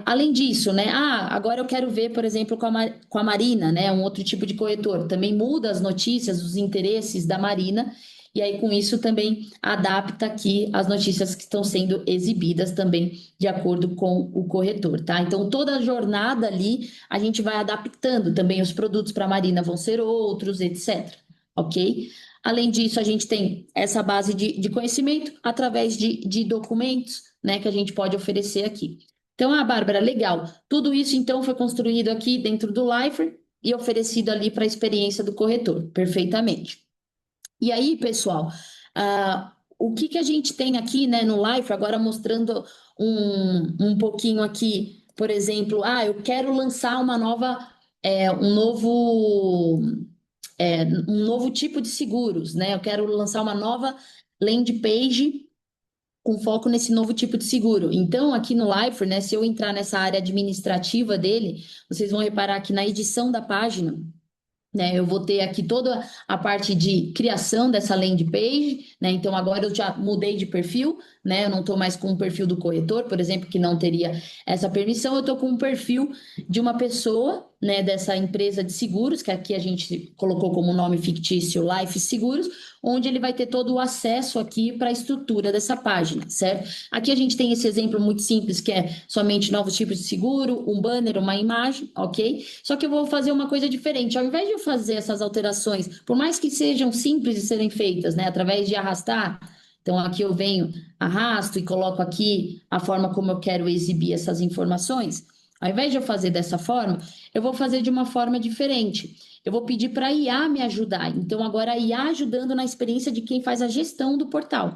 Além disso, né? Agora eu quero ver, por exemplo, com a Marina, né? Um outro tipo de corretor. Também muda as notícias, os interesses da Marina, e aí com isso também adapta aqui as notícias que estão sendo exibidas também de acordo com o corretor, tá? Então toda a jornada ali a gente vai adaptando também os produtos para a Marina vão ser outros, etc. Ok? Além disso, a gente tem essa base de conhecimento através de documentos, né, que a gente pode oferecer aqui. Então, Bárbara, legal. Tudo isso, então, foi construído aqui dentro do Lifer e oferecido ali para a experiência do corretor, perfeitamente. E aí, pessoal, o que a gente tem aqui, né, no Life, agora mostrando um pouquinho aqui, por exemplo, eu quero lançar uma nova, um novo tipo de seguros, né? Eu quero lançar uma nova landing page com foco nesse novo tipo de seguro. Então, aqui no Lifer, né, se eu entrar nessa área administrativa dele, vocês vão reparar que na edição da página, né, eu vou ter aqui toda a parte de criação dessa landing page, né? Então agora eu já mudei de perfil, né? Eu não estou mais com o perfil do corretor, por exemplo, que não teria essa permissão, eu estou com um perfil de uma pessoa, né, dessa empresa de seguros, que aqui a gente colocou como nome fictício Life Seguros, onde ele vai ter todo o acesso aqui para a estrutura dessa página, certo? Aqui a gente tem esse exemplo muito simples, que é somente novos tipos de seguro, um banner, uma imagem, ok? Só que eu vou fazer uma coisa diferente. Ao invés de eu fazer essas alterações, por mais que sejam simples de serem feitas, né, através de arrastar, então aqui eu venho, arrasto e coloco aqui a forma como eu quero exibir essas informações. Ao invés de eu fazer dessa forma, eu vou fazer de uma forma diferente. Eu vou pedir para a IA me ajudar. Então, agora a IA ajudando na experiência de quem faz a gestão do portal.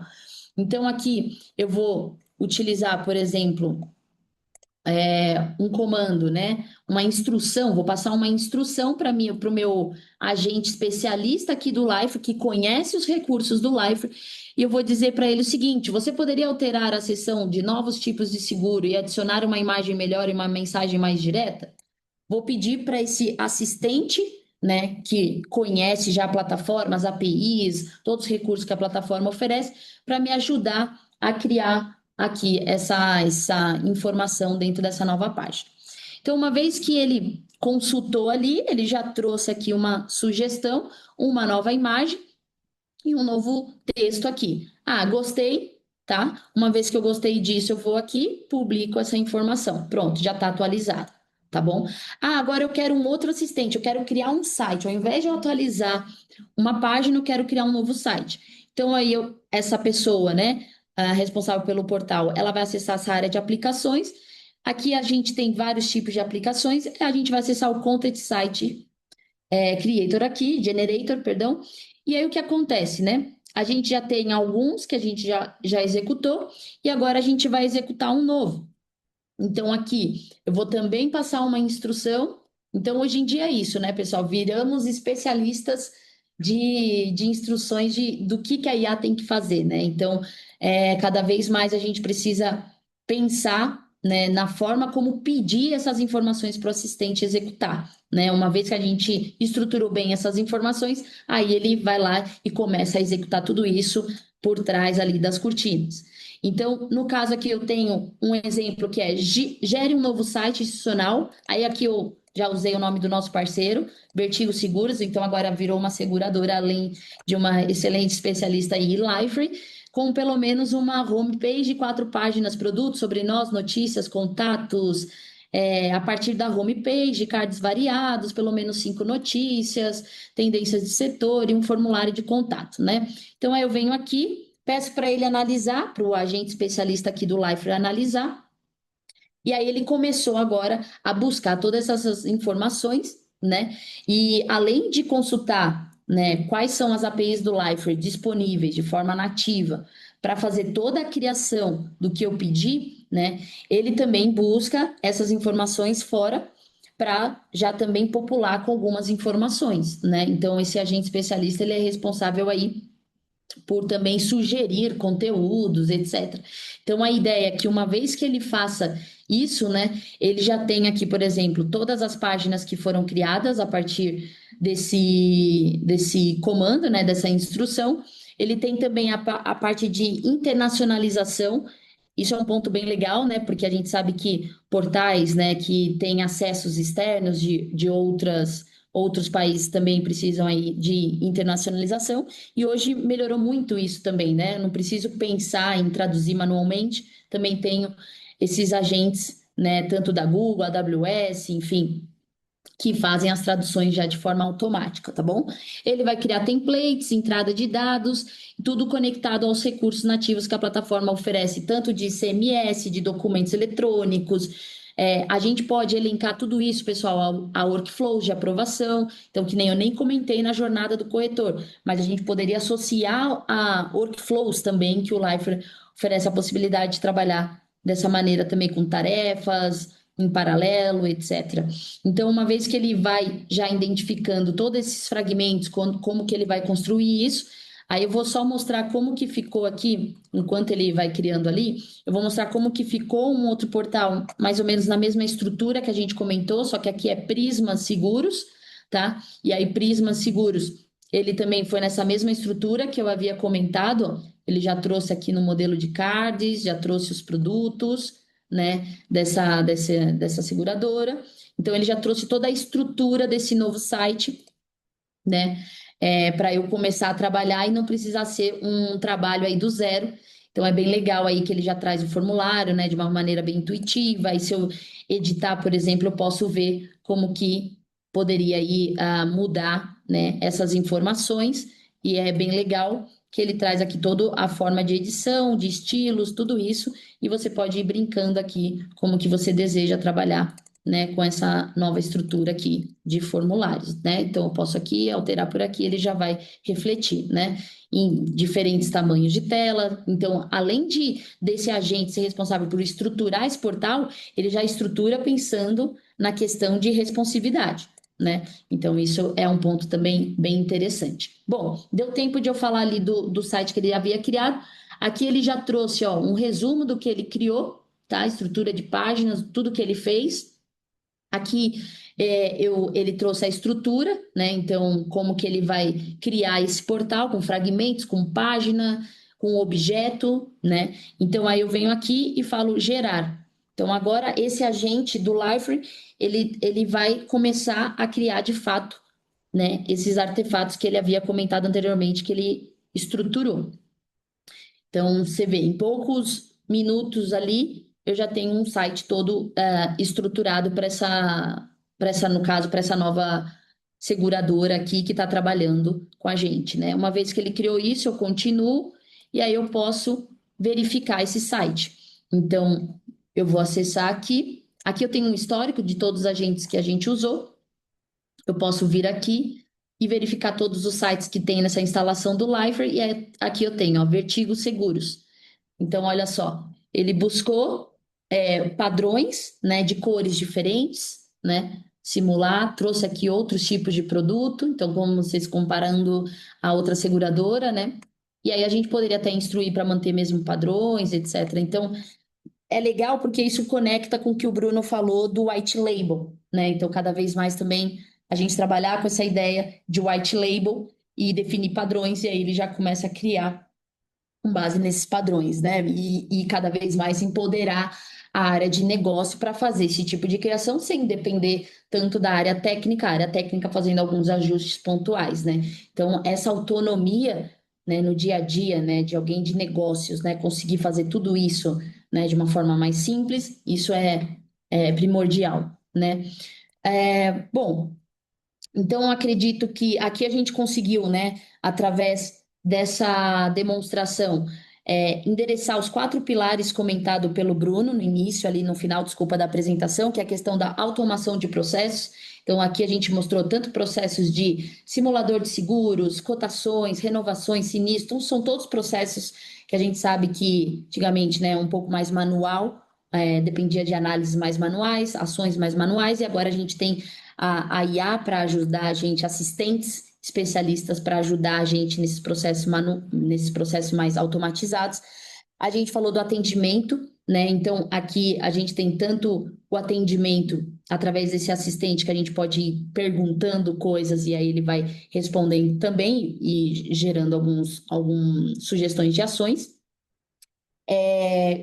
Então, aqui eu vou utilizar, por exemplo, um comando, né? Uma instrução, vou passar uma instrução para mim, para o meu agente especialista aqui do Life, que conhece os recursos do Life, e eu vou dizer para ele o seguinte: você poderia alterar a seção de novos tipos de seguro e adicionar uma imagem melhor e uma mensagem mais direta? Vou pedir para esse assistente, né, que conhece já a plataforma, as APIs, todos os recursos que a plataforma oferece, para me ajudar a criar aqui essa informação dentro dessa nova página. Então, uma vez que ele consultou ali, ele já trouxe aqui uma sugestão, uma nova imagem e um novo texto aqui. Gostei, tá? Uma vez que eu gostei disso, eu vou aqui, publico essa informação. Pronto, já está atualizado, tá bom? Agora eu quero um outro assistente, eu quero criar um site. Ao invés de eu atualizar uma página, eu quero criar um novo site. Então, aí essa pessoa, né, a responsável pelo portal, ela vai acessar essa área de aplicações. Aqui a gente tem vários tipos de aplicações. A gente vai acessar o Content Site Creator aqui, Generator, perdão. E aí o que acontece, né? A gente já tem alguns que a gente já executou e agora a gente vai executar um novo. Então, aqui eu vou também passar uma instrução. Então, hoje em dia é isso, né, pessoal? Viramos especialistas de instruções do que a IA tem que fazer, né? Então, cada vez mais a gente precisa pensar, né, na forma como pedir essas informações para o assistente executar, né? Uma vez que a gente estruturou bem essas informações, aí ele vai lá e começa a executar tudo isso por trás ali das cortinas. Então, no caso aqui, eu tenho um exemplo que é gere um novo site institucional. Aí aqui eu já usei o nome do nosso parceiro, Vertigo Seguros, então agora virou uma seguradora, além de uma excelente especialista em Life, com pelo menos uma homepage, 4 páginas, produtos sobre nós, notícias, contatos, a partir da homepage, cards variados, pelo menos 5 notícias, tendências de setor e um formulário de contato, né? Então, aí eu venho aqui, peço para ele analisar, para o agente especialista aqui do Life analisar, e aí ele começou agora a buscar todas essas informações, né? E além de consultar, né, quais são as APIs do Lifer disponíveis de forma nativa para fazer toda a criação do que eu pedi, né? Ele também busca essas informações fora para já também popular com algumas informações, né? Então esse agente especialista ele é responsável aí por também sugerir conteúdos, etc. Então, a ideia é que uma vez que ele faça isso, né, ele já tem aqui, por exemplo, todas as páginas que foram criadas a partir desse comando, né, dessa instrução. Ele tem também a parte de internacionalização. Isso é um ponto bem legal, né? Porque a gente sabe que portais, né, que têm acessos externos de outros países também precisam aí de internacionalização, e hoje melhorou muito isso também, né? Não preciso pensar em traduzir manualmente, também tenho esses agentes, né, tanto da Google, AWS, enfim, que fazem as traduções já de forma automática, tá bom? Ele vai criar templates, entrada de dados, tudo conectado aos recursos nativos que a plataforma oferece, tanto de CMS, de documentos eletrônicos. A gente pode elencar tudo isso, pessoal, a workflows de aprovação. Então, que nem eu nem comentei na jornada do corretor, mas a gente poderia associar a workflows também, que o Lifer oferece a possibilidade de trabalhar dessa maneira também com tarefas em paralelo, etc. Então, uma vez que ele vai já identificando todos esses fragmentos, como que ele vai construir isso, aí eu vou só mostrar como que ficou aqui, enquanto ele vai criando ali, eu vou mostrar como que ficou um outro portal, mais ou menos na mesma estrutura que a gente comentou, só que aqui é Prisma Seguros, tá? E aí Prisma Seguros, ele também foi nessa mesma estrutura que eu havia comentado, ele já trouxe aqui no modelo de cards, já trouxe os produtos, né, dessa seguradora. Então, ele já trouxe toda a estrutura desse novo site, né, para eu começar a trabalhar e não precisar ser um trabalho aí do zero. Então, é bem legal aí que ele já traz o formulário, né, de uma maneira bem intuitiva. E se eu editar, por exemplo, eu posso ver como que poderia aí mudar, né, essas informações. E é bem legal que ele traz aqui toda a forma de edição, de estilos, tudo isso, e você pode ir brincando aqui como que você deseja trabalhar, né, com essa nova estrutura aqui de formulários, né? Então eu posso aqui alterar por aqui, ele já vai refletir, né, em diferentes tamanhos de tela. Então, além desse agente ser responsável por estruturar esse portal, ele já estrutura pensando na questão de responsividade, né? Então, isso é um ponto também bem interessante. Bom, deu tempo de eu falar ali do site que ele havia criado. Aqui ele já trouxe, ó, um resumo do que ele criou, tá? Estrutura de páginas, tudo que ele fez. Aqui ele trouxe a estrutura, né? Então, como que ele vai criar esse portal com fragmentos, com página, com objeto, né? Então, aí eu venho aqui e falo gerar. Então, agora esse agente do Liferay, ele vai começar a criar de fato, né? Esses artefatos que ele havia comentado anteriormente, que ele estruturou. Então, você vê, em poucos minutos ali, eu já tenho um site todo estruturado no caso, para essa nova seguradora aqui que está trabalhando com a gente, né? Uma vez que ele criou isso, eu continuo e aí eu posso verificar esse site. Então, eu vou acessar aqui. Aqui eu tenho um histórico de todos os agentes que a gente usou. Eu posso vir aqui e verificar todos os sites que tem nessa instalação do Lifer e aqui eu tenho, ó, Vertigos Seguros. Então, olha só, ele buscou padrões, né, de cores diferentes, né, simular, trouxe aqui outros tipos de produto, então, como vocês comparando a outra seguradora, né, e aí a gente poderia até instruir para manter mesmo padrões, etc. Então, é legal porque isso conecta com o que o Bruno falou do white label, né, então, cada vez mais também a gente trabalhar com essa ideia de white label e definir padrões, e aí ele já começa a criar com base nesses padrões, né? E cada vez mais empoderar a área de negócio para fazer esse tipo de criação sem depender tanto da área técnica, a área técnica fazendo alguns ajustes pontuais, né? Então, essa autonomia, né, no dia a dia, né, de alguém de negócios, né, conseguir fazer tudo isso, né, de uma forma mais simples, isso é primordial, né? Bom, então, acredito que aqui a gente conseguiu, né, através dessa demonstração, endereçar os 4 pilares comentados pelo Bruno no início, ali no final, desculpa, da apresentação, que é a questão da automação de processos. Então, aqui a gente mostrou tanto processos de simulador de seguros, cotações, renovações, sinistros, são todos processos que a gente sabe que antigamente, né, um pouco mais manual, dependia de análises mais manuais, ações mais manuais, e agora a gente tem a IA para ajudar a gente, assistentes especialistas para ajudar a gente nesses processos mais automatizados. A gente falou do atendimento, né? Então, aqui a gente tem tanto o atendimento através desse assistente que a gente pode ir perguntando coisas e aí ele vai respondendo também e gerando algumas sugestões de ações.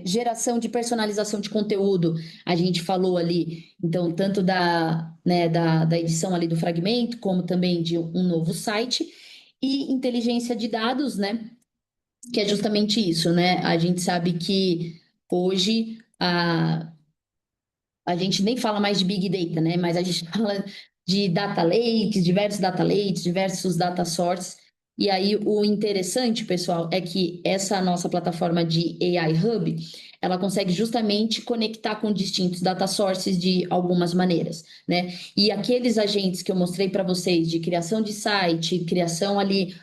Geração de personalização de conteúdo, a gente falou ali, então, tanto da edição ali do fragmento, como também de um novo site, e inteligência de dados, né? Que é justamente isso, né? A gente sabe que hoje a gente nem fala mais de Big Data, né? Mas a gente fala de data lakes, diversos data sources. E aí o interessante, pessoal, é que essa nossa plataforma de AI Hub, ela consegue justamente conectar com distintos data sources de algumas maneiras, né? E aqueles agentes que eu mostrei para vocês de criação de site, criação ali,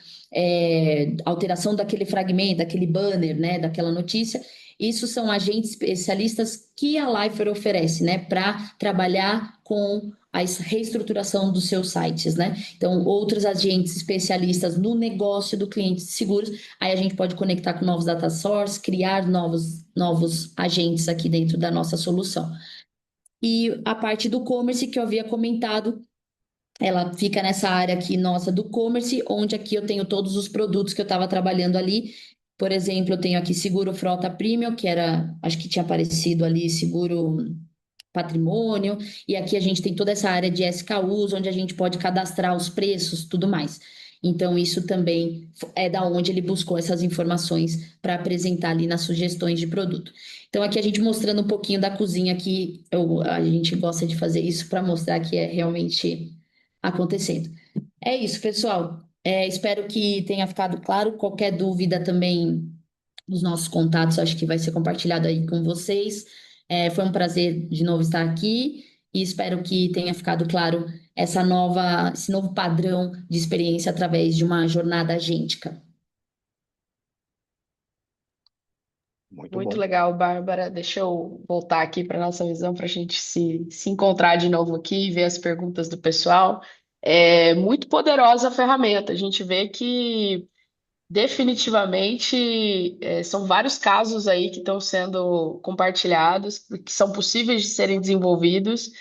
alteração daquele fragmento, daquele banner, né, daquela notícia, isso são agentes especialistas que a Lifer oferece, né, para trabalhar com a reestruturação dos seus sites, né? Então, outros agentes especialistas no negócio do cliente de seguros, aí a gente pode conectar com novos data sources, criar novos agentes aqui dentro da nossa solução. E a parte do commerce que eu havia comentado, ela fica nessa área aqui nossa do commerce, onde aqui eu tenho todos os produtos que eu estava trabalhando ali. Por exemplo, eu tenho aqui seguro frota premium, que era, acho que tinha aparecido ali, seguro patrimônio, e aqui a gente tem toda essa área de SKUs, onde a gente pode cadastrar os preços, tudo mais. Então, isso também é da onde ele buscou essas informações para apresentar ali nas sugestões de produto. Então, aqui a gente mostrando um pouquinho da cozinha que a gente gosta de fazer isso para mostrar que é realmente acontecendo. É isso, pessoal. Espero que tenha ficado claro. Qualquer dúvida também, os nossos contatos, acho que vai ser compartilhado aí com vocês. Foi um prazer de novo estar aqui e espero que tenha ficado claro esse novo padrão de experiência através de uma jornada agêntica. Muito Muito bom. legal, Bárbara. Deixa eu voltar aqui para nossa visão para a gente se encontrar de novo aqui e ver as perguntas do pessoal. É muito poderosa a ferramenta. A gente vê que definitivamente são vários casos aí que estão sendo compartilhados, que são possíveis de serem desenvolvidos.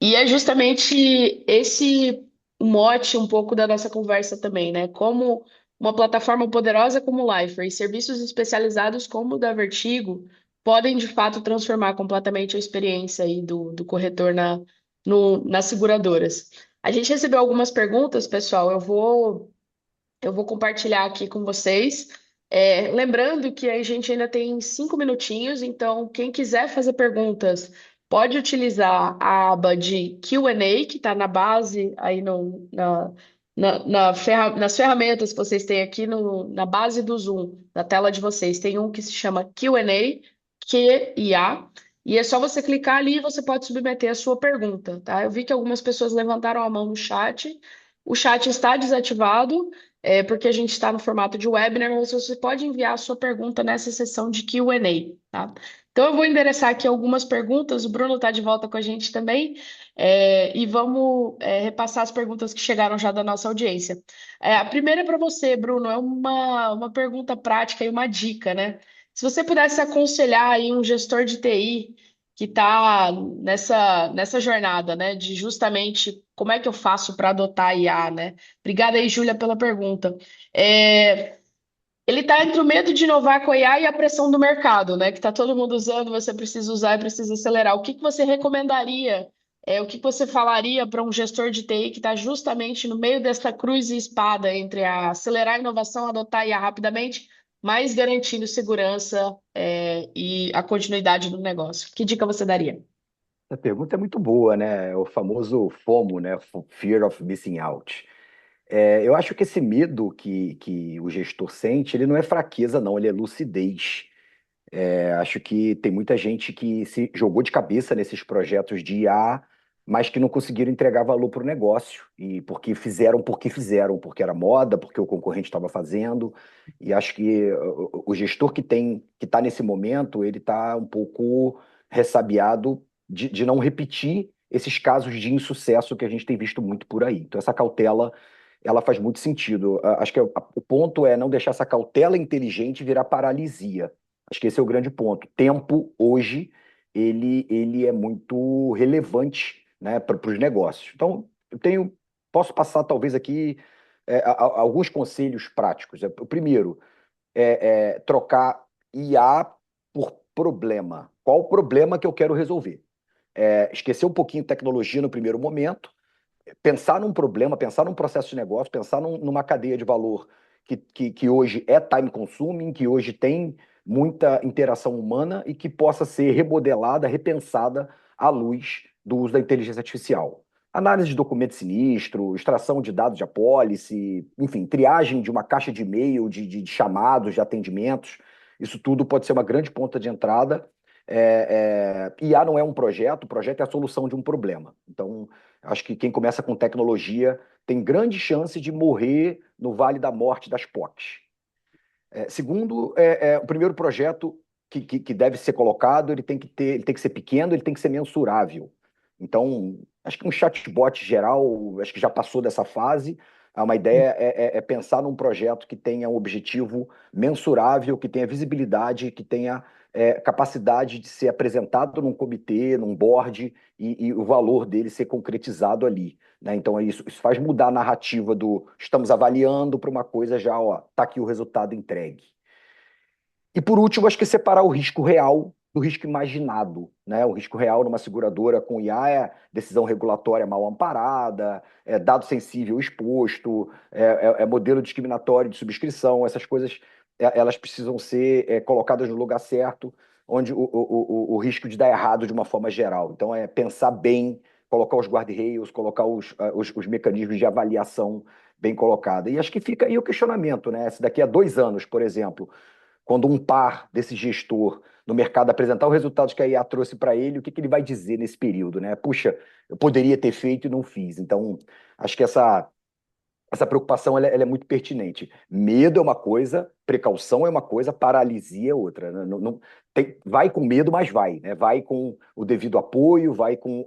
E é justamente esse o mote um pouco da nossa conversa também, né? Como uma plataforma poderosa como o Lifer e serviços especializados como o da Vertigo podem, de fato, transformar completamente a experiência aí do corretor nas seguradoras. A gente recebeu algumas perguntas, pessoal. Eu vou compartilhar aqui com vocês. Lembrando que a gente ainda tem 5 minutinhos, então quem quiser fazer perguntas pode utilizar a aba de Q&A, que está na base, aí nas ferramentas que vocês têm aqui na base do Zoom, na tela de vocês. Tem um que se chama Q&A, Q&A, e é só você clicar ali e você pode submeter a sua pergunta, tá? Eu vi que algumas pessoas levantaram a mão no chat. O chat está desativado porque a gente está no formato de webinar, mas você pode enviar a sua pergunta nessa sessão de Q&A, tá? Então, eu vou endereçar aqui algumas perguntas, o Bruno está de volta com a gente também, e vamos repassar as perguntas que chegaram já da nossa audiência. A primeira é para você, Bruno, é uma pergunta prática e uma dica, né? Se você pudesse aconselhar aí um gestor de TI que está nessa jornada, né, de justamente como é que eu faço para adotar a IA, né? Obrigada aí, Júlia, pela pergunta. Ele está entre o medo de inovar com a IA e a pressão do mercado, né? Que está todo mundo usando, você precisa usar e precisa acelerar. O que que você recomendaria? O que que você falaria para um gestor de TI que está justamente no meio dessa cruz e espada entre acelerar a inovação, adotar a IA rapidamente, mas garantindo segurança, e a continuidade do negócio? Que dica você daria? Essa pergunta é muito boa, né? É o famoso FOMO, né? Fear of Missing Out. Eu acho que esse medo que o gestor sente, ele não é fraqueza, não, ele é lucidez. Acho que tem muita gente que se jogou de cabeça nesses projetos de IA, mas que não conseguiram entregar valor para o negócio. E porque fizeram, porque era moda, porque o concorrente estava fazendo. E acho que o gestor que está nesse momento, ele está um pouco ressabiado de não repetir esses casos de insucesso que a gente tem visto muito por aí. Então, essa cautela, ela faz muito sentido. Acho que o ponto é não deixar essa cautela inteligente virar paralisia. Acho que esse é o grande ponto. Tempo, hoje, ele é muito relevante, né, para os negócios. Então, posso passar talvez aqui alguns conselhos práticos. O primeiro é trocar IA por problema. Qual o problema que eu quero resolver? Esquecer um pouquinho de tecnologia no primeiro momento, pensar num problema, pensar num processo de negócio, pensar numa cadeia de valor que hoje é time consuming, que hoje tem muita interação humana e que possa ser remodelada, repensada à luz do uso da inteligência artificial. análise de documento sinistro, extração de dados de apólice, enfim, triagem de uma caixa de e-mail, de chamados, de atendimentos. Isso tudo pode ser uma grande ponta de entrada. IA não é um projeto, o projeto é a solução de um problema. Então, acho que quem começa com tecnologia tem grande chance de morrer no vale da morte das POCs. Segundo, o primeiro projeto que deve ser colocado, ele tem que ser pequeno, ele tem que ser mensurável. Então, acho que um chatbot geral, acho que já passou dessa fase. Uma ideia é pensar num projeto que tenha um objetivo mensurável, que tenha visibilidade, que tenha capacidade de ser apresentado num comitê, num board, e o valor dele ser concretizado ali, né? Então, isso faz mudar a narrativa do estamos avaliando para uma coisa já, ó, tá aqui o resultado entregue. E por último, acho que separar o risco real do risco imaginado, né? O risco real numa seguradora com IA é decisão regulatória mal amparada, é dado sensível exposto, é modelo discriminatório de subscrição, essas coisas elas precisam ser colocadas no lugar certo, onde o risco de dar errado de uma forma geral. Então, é pensar bem, colocar os guardrails, colocar os mecanismos de avaliação bem colocados. E acho que fica aí o questionamento, né? Se daqui a 2 anos, por exemplo, quando um par desse gestor no mercado apresentar os resultados que a IA trouxe para ele, o que ele vai dizer nesse período, né? Puxa, eu poderia ter feito e não fiz. Então, acho que essa preocupação ela é muito pertinente. Medo é uma coisa, precaução é uma coisa, paralisia é outra, né? Vai com medo, mas vai, né? Vai com o devido apoio, vai com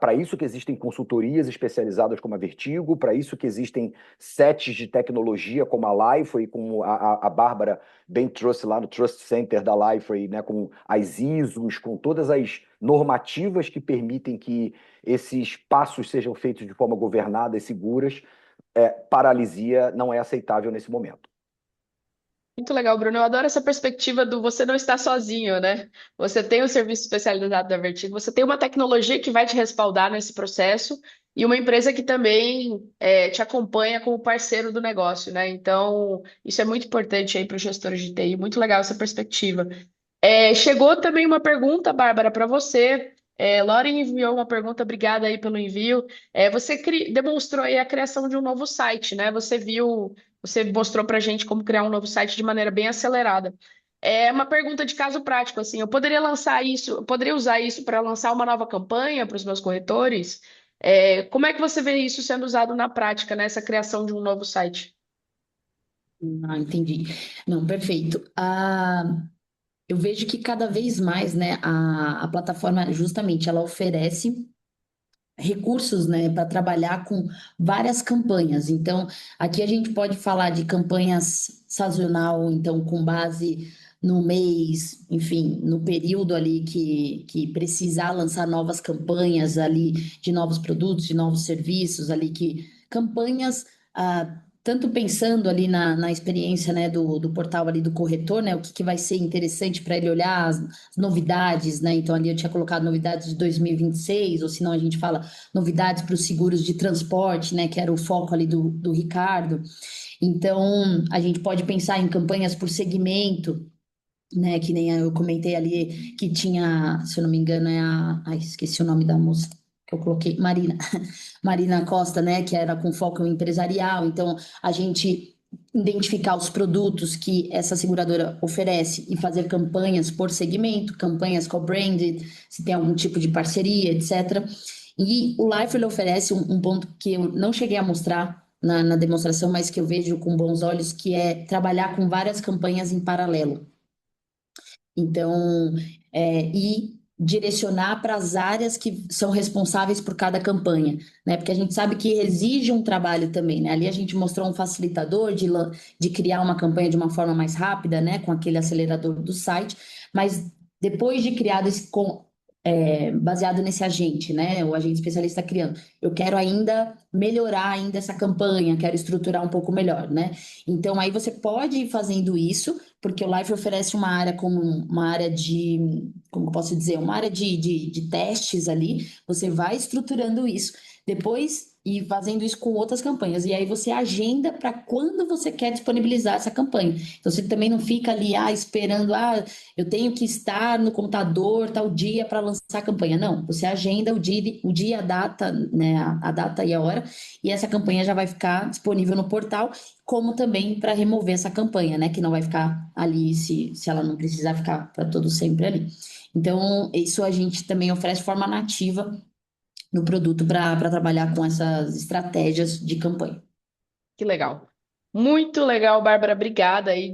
para isso que existem consultorias especializadas como a Vertigo, para isso que existem sets de tecnologia como a Liferay, como a Bárbara bem trouxe lá no Trust Center da Liferay, né? Com as ISOs, com todas as normativas que permitem que esses passos sejam feitos de forma governada e seguras. Paralisia não é aceitável nesse momento. Muito legal, Bruno. Eu adoro essa perspectiva do você não estar sozinho, né? Você tem o serviço especializado da Vertigo, você tem uma tecnologia que vai te respaldar nesse processo e uma empresa que também te acompanha como parceiro do negócio, né? Então, isso é muito importante aí para os gestores de TI. Muito legal essa perspectiva. Chegou também uma pergunta, Bárbara, para você. Lauren enviou uma pergunta, obrigada aí pelo envio. Você demonstrou aí a criação de um novo site, né? Você mostrou para a gente como criar um novo site de maneira bem acelerada. É uma pergunta de caso prático, assim, eu poderia lançar isso, eu poderia usar isso para lançar uma nova campanha para os meus corretores? Como é que você vê isso sendo usado na prática, nessa criação de um novo site? Ah, entendi. Não, perfeito. Eu vejo que cada vez mais, né, a plataforma, justamente, ela oferece recursos, né, para trabalhar com várias campanhas. Então, aqui a gente pode falar de campanhas sazonal, então com base no mês, enfim, no período ali que precisar lançar novas campanhas ali de novos produtos, de novos serviços ali que campanhas tanto pensando ali na experiência, né, do portal ali do corretor, né, o que vai ser interessante para ele olhar as novidades, né? Então ali eu tinha colocado novidades de 2026, ou se não a gente fala novidades para os seguros de transporte, né? Que era o foco ali do Ricardo. Então, a gente pode pensar em campanhas por segmento, né? Que nem eu comentei ali, que tinha, se eu não me engano, Ai, esqueci o nome da moça que eu coloquei, Marina. Marina Costa, né? Que era com foco empresarial. Então, a gente identificar os produtos que essa seguradora oferece e fazer campanhas por segmento, campanhas co-branded, se tem algum tipo de parceria, etc. E o Life ele oferece um ponto que eu não cheguei a mostrar na demonstração, mas que eu vejo com bons olhos, que é trabalhar com várias campanhas em paralelo. Então, e direcionar para as áreas que são responsáveis por cada campanha, né? Porque a gente sabe que exige um trabalho também, né? Ali a gente mostrou um facilitador de criar uma campanha de uma forma mais rápida, né? Com aquele acelerador do site, mas depois de criado baseado nesse agente, né? O agente especialista criando. Eu quero ainda melhorar ainda essa campanha, quero estruturar um pouco melhor, né? Então aí você pode ir fazendo isso, porque o Life oferece uma área como uma área como eu posso dizer, uma área de testes ali. Você vai estruturando isso. depois ir fazendo isso com outras campanhas. E aí você agenda para quando você quer disponibilizar essa campanha. Então você também não fica ali, esperando, eu tenho que estar no computador tal dia para lançar a campanha. Não, você agenda o dia, a data, né, a data e a hora, e essa campanha já vai ficar disponível no portal, como também para remover essa campanha, né, que não vai ficar ali se ela não precisar ficar para todo sempre ali. Então, isso a gente também oferece de forma nativa no produto para trabalhar com essas estratégias de campanha. Que legal. Muito legal, Bárbara. Obrigada aí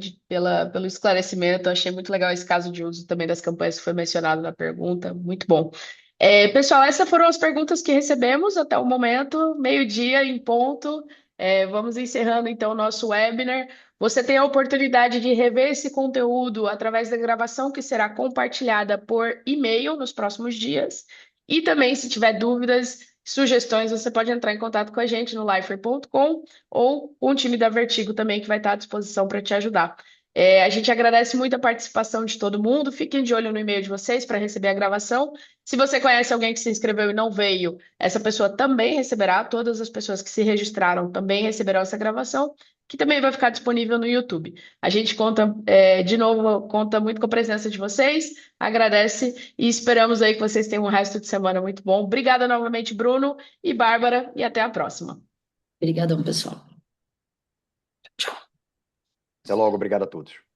pelo esclarecimento. Achei muito legal esse caso de uso também das campanhas que foi mencionado na pergunta. Muito bom. Pessoal, essas foram as perguntas que recebemos até o momento, meio-dia em ponto. Vamos encerrando então o nosso webinar. Você tem a oportunidade de rever esse conteúdo através da gravação que será compartilhada por e-mail nos próximos dias. E também, se tiver dúvidas, sugestões, você pode entrar em contato com a gente no lifer.com ou com o time da Vertigo também, que vai estar à disposição para te ajudar. A gente agradece muito a participação de todo mundo. Fiquem de olho no e-mail de vocês para receber a gravação. Se você conhece alguém que se inscreveu e não veio, essa pessoa também receberá. Todas as pessoas que se registraram também receberão essa gravação, que também vai ficar disponível no YouTube. A gente conta, de novo, conta muito com a presença de vocês, agradece e esperamos aí que vocês tenham um resto de semana muito bom. Obrigada novamente, Bruno e Bárbara, e até a próxima. Obrigadão, pessoal. Até logo, obrigado a todos.